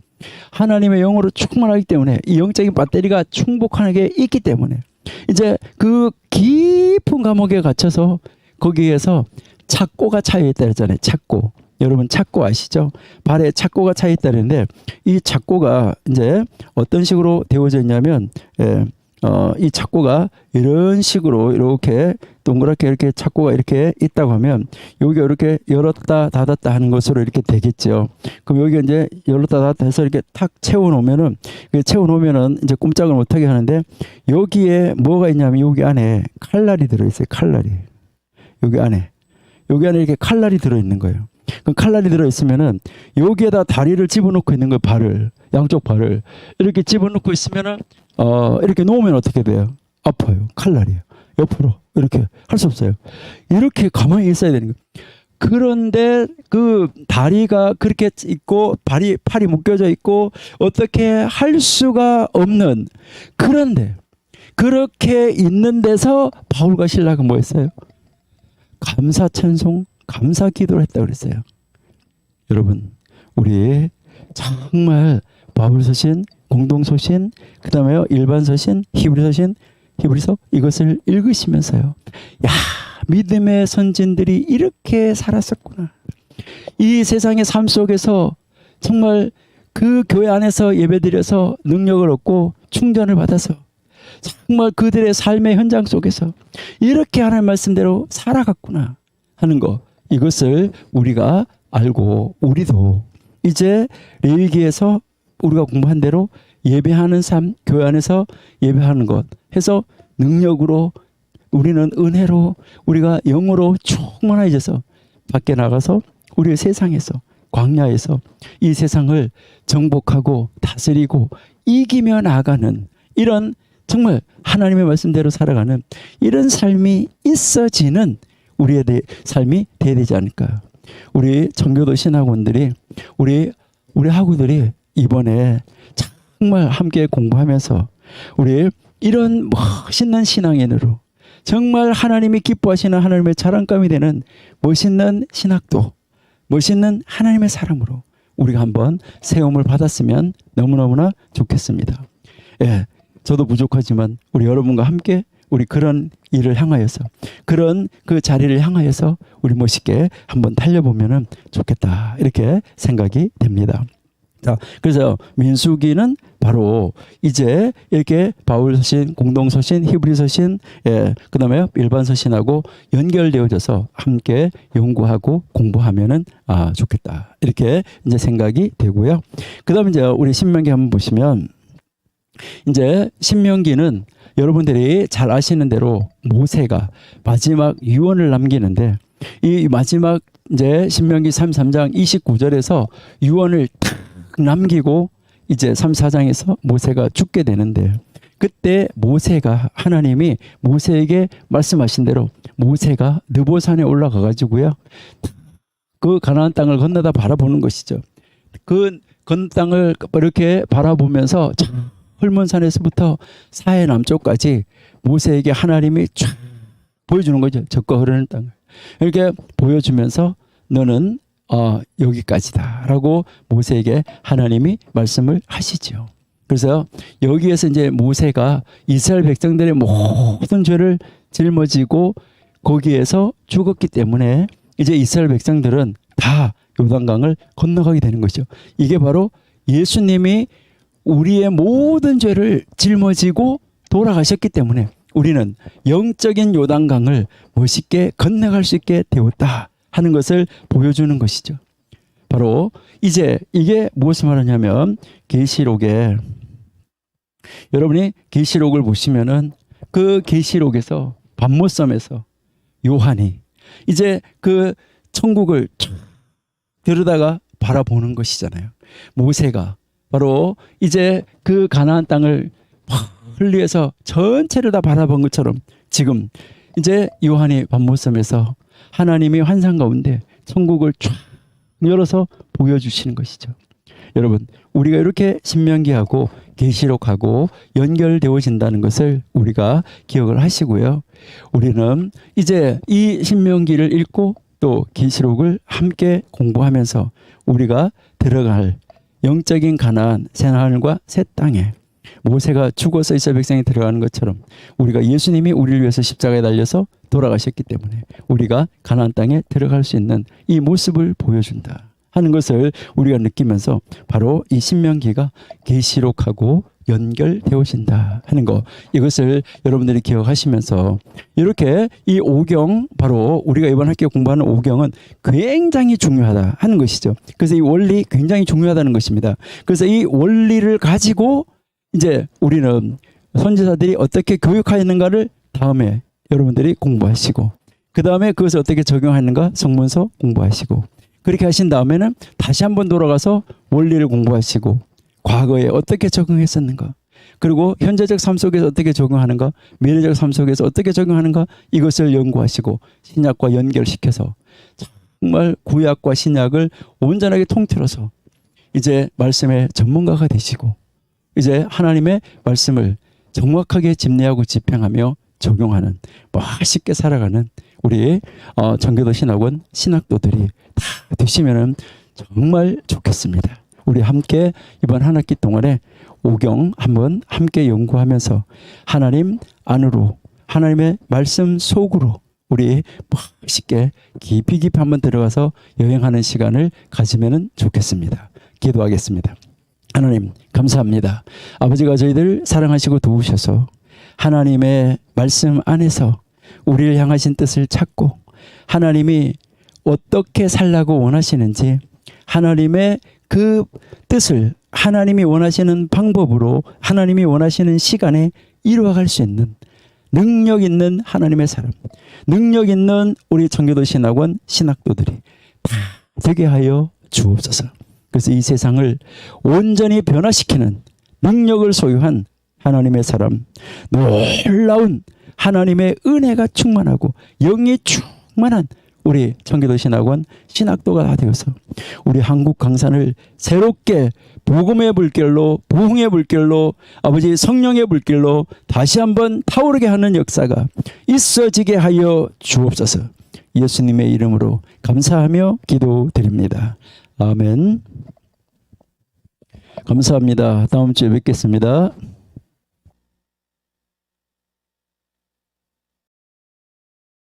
A: 하나님의 영으로 충만하기 때문에 이 영적인 배터리가 충분하게 있기 때문에 이제 그 깊은 감옥에 갇혀서 거기에서 착고가 차여 있다 그랬잖아요. 착고. 여러분 착고 아시죠? 발에 착고가 차여 있다는데 이 착고가 이제 어떤 식으로 되어져 있냐면 이 착고가 이런 식으로 이렇게 동그랗게 이렇게 착고가 이렇게 있다고 하면 여기가 이렇게 열었다 닫았다 하는 것으로 이렇게 되겠죠. 그럼 여기 이제 열었다 닫았다 해서 이렇게 탁 채워놓으면은 이제 꼼짝을 못하게 하는데 여기에 뭐가 있냐면 여기 안에 칼날이 들어있어요. 칼날이 여기 안에 이렇게 칼날이 들어있는 거예요. 그 칼날이 들어있으면은 여기에다 다리를 집어넣고 있는 거예요. 발을 양쪽 발을 이렇게 집어넣고 있으면은 이렇게 놓으면 어떻게 돼요? 아파요. 칼날이에요. 옆으로 이렇게 할 수 없어요. 이렇게 가만히 있어야 되는 거예요. 그런데 그 다리가 그렇게 있고 팔이 묶여져 있고 어떻게 할 수가 없는 그런데 그렇게 있는 데서 바울과 신라가 뭐 했어요? 감사 찬송 감사 기도를 했다고 그랬어요. 여러분 우리 정말 바울 서신 공동 서신 그다음에요 일반 서신 히브리서 이것을 읽으시면서요. 야 믿음의 선진들이 이렇게 살았었구나. 이 세상의 삶 속에서 정말 그 교회 안에서 예배드려서 능력을 얻고 충전을 받아서 정말 그들의 삶의 현장 속에서 이렇게 하나님 말씀대로 살아갔구나 하는 거 이것을 우리가 알고 우리도 이제 레위기에서 우리가 공부한 대로 예배하는 삶 교회 안에서 예배하는 것 해서 능력으로 우리는 은혜로 우리가 영으로 충만해져서 밖에 나가서 우리의 세상에서 광야에서 이 세상을 정복하고 다스리고 이기며 나가는 이런 정말 하나님의 말씀대로 살아가는 이런 삶이 있어지는 우리의 삶이 돼야 되지 않을까. 우리 청교도 신학원들이 우리 학우들이 이번에 정말 함께 공부하면서 우리 이런 멋있는 신앙인으로 정말 하나님이 기뻐하시는 하나님의 자랑감이 되는 멋있는 신학도, 멋있는 하나님의 사람으로 우리가 한번 세움을 받았으면 너무너무나 좋겠습니다. 예, 저도 부족하지만 우리 여러분과 함께 우리 그런 일을 향하여서, 그런 그 자리를 향하여서 우리 멋있게 한번 달려보면 좋겠다, 이렇게 생각이 됩니다. 자, 그래서 민수기는 바로 이제 이렇게 바울 서신, 공동 서신, 히브리 서신, 예, 그다음에 일반 서신하고 연결되어져서 함께 연구하고 공부하면은 좋겠다, 이렇게 이제 생각이 되고요. 그다음에 이제 우리 신명기 한번 보시면, 이제 신명기는 여러분들이 잘 아시는 대로 모세가 마지막 유언을 남기는데, 이 마지막 이제 신명기 33장 29절에서 유언을 탁 남기고 이제 34장에서 모세가 죽게 되는데, 그때 모세가, 하나님이 모세에게 말씀하신 대로 모세가 느보산에 올라가 가지고요, 그 가나안 땅을 건너다 바라보는 것이죠. 그 건 땅을 이렇게 바라보면서 헐몬산에서부터 사해 남쪽까지 모세에게 하나님이 쫙 보여주는 거죠. 젖과 흐르는 땅을 이렇게 보여주면서 너는 여기까지다라고 모세에게 하나님이 말씀을 하시죠. 그래서 여기에서 이제 모세가 이스라엘 백성들의 모든 죄를 짊어지고 거기에서 죽었기 때문에 이제 이스라엘 백성들은 다 요단강을 건너가게 되는 거죠. 이게 바로 예수님이 우리의 모든 죄를 짊어지고 돌아가셨기 때문에 우리는 영적인 요단강을 멋있게 건너갈 수 있게 되었다 하는 것을 보여주는 것이죠. 바로 이제 이게 무엇을 말하냐면, 계시록에, 여러분이 계시록을 보시면은 그 계시록에서 반모섬에서 요한이 이제 그 천국을 들여다가 바라보는 것이잖아요. 모세가 바로 이제 그 가나안 땅을 흘리에서 전체를 다 바라본 것처럼 지금 이제 요한이 반모섬에서 하나님의 환상 가운데 천국을 쫙 열어서 보여주시는 것이죠. 여러분, 우리가 이렇게 신명기하고 계시록하고 연결되어진다는 것을 우리가 기억을 하시고요. 우리는 이제 이 신명기를 읽고 또 계시록을 함께 공부하면서 우리가 들어갈 영적인 가나안, 새하늘과 새 땅에 모세가 죽어서 이스라엘 백성이 들어가는 것처럼 우리가 예수님이 우리를 위해서 십자가에 달려서 돌아가셨기 때문에 우리가 가나안 땅에 들어갈 수 있는 이 모습을 보여준다 하는 것을 우리가 느끼면서 바로 이 신명기가 계시록하고 연결되어진다 하는 거, 이것을 여러분들이 기억하시면서 이렇게 이 오경, 바로 우리가 이번 학기에 공부하는 오경은 굉장히 중요하다 하는 것이죠. 그래서 이 원리 굉장히 중요하다는 것입니다. 그래서 이 원리를 가지고 이제 우리는 선지자들이 어떻게 교육하였는가를 다음에 여러분들이 공부하시고, 그 다음에 그것을 어떻게 적용하는가 성문서 공부하시고, 그렇게 하신 다음에는 다시 한번 돌아가서 원리를 공부하시고 과거에 어떻게 적용했었는가, 그리고 현재적 삶 속에서 어떻게 적용하는가, 미래적 삶 속에서 어떻게 적용하는가, 이것을 연구하시고 신약과 연결시켜서 정말 구약과 신약을 온전하게 통틀어서 이제 말씀의 전문가가 되시고 이제 하나님의 말씀을 정확하게 집례하고 집행하며 적용하는 멋있게 살아가는 우리 청교도 신학원 신학도들이 다 되시면 정말 좋겠습니다. 우리 함께 이번 한 학기 동안에 오경 한번 함께 연구하면서 하나님 안으로, 하나님의 말씀 속으로 우리 멋있게 깊이 한번 들어가서 여행하는 시간을 가지면 좋겠습니다. 기도하겠습니다. 하나님 감사합니다. 아버지가 저희들 사랑하시고 도우셔서 하나님의 말씀 안에서 우리를 향하신 뜻을 찾고 하나님이 어떻게 살라고 원하시는지 하나님의 그 뜻을 하나님이 원하시는 방법으로 하나님이 원하시는 시간에 이루어갈 수 있는 능력 있는 하나님의 사람, 능력 있는 우리 청교도 신학원 신학도들이 다 되게 하여 주옵소서. 그래서 이 세상을 온전히 변화시키는 능력을 소유한 하나님의 사람, 놀라운 하나님의 은혜가 충만하고 영이 충만한 우리 청계도 신학원 신학도가 다 되어서 우리 한국 강산을 새롭게 복음의 불길로, 부흥의 불길로, 아버지 성령의 불길로 다시 한번 타오르게 하는 역사가 있어지게 하여 주옵소서. 예수님의 이름으로 감사하며 기도드립니다. 아멘. 감사합니다. 다음 주에 뵙겠습니다.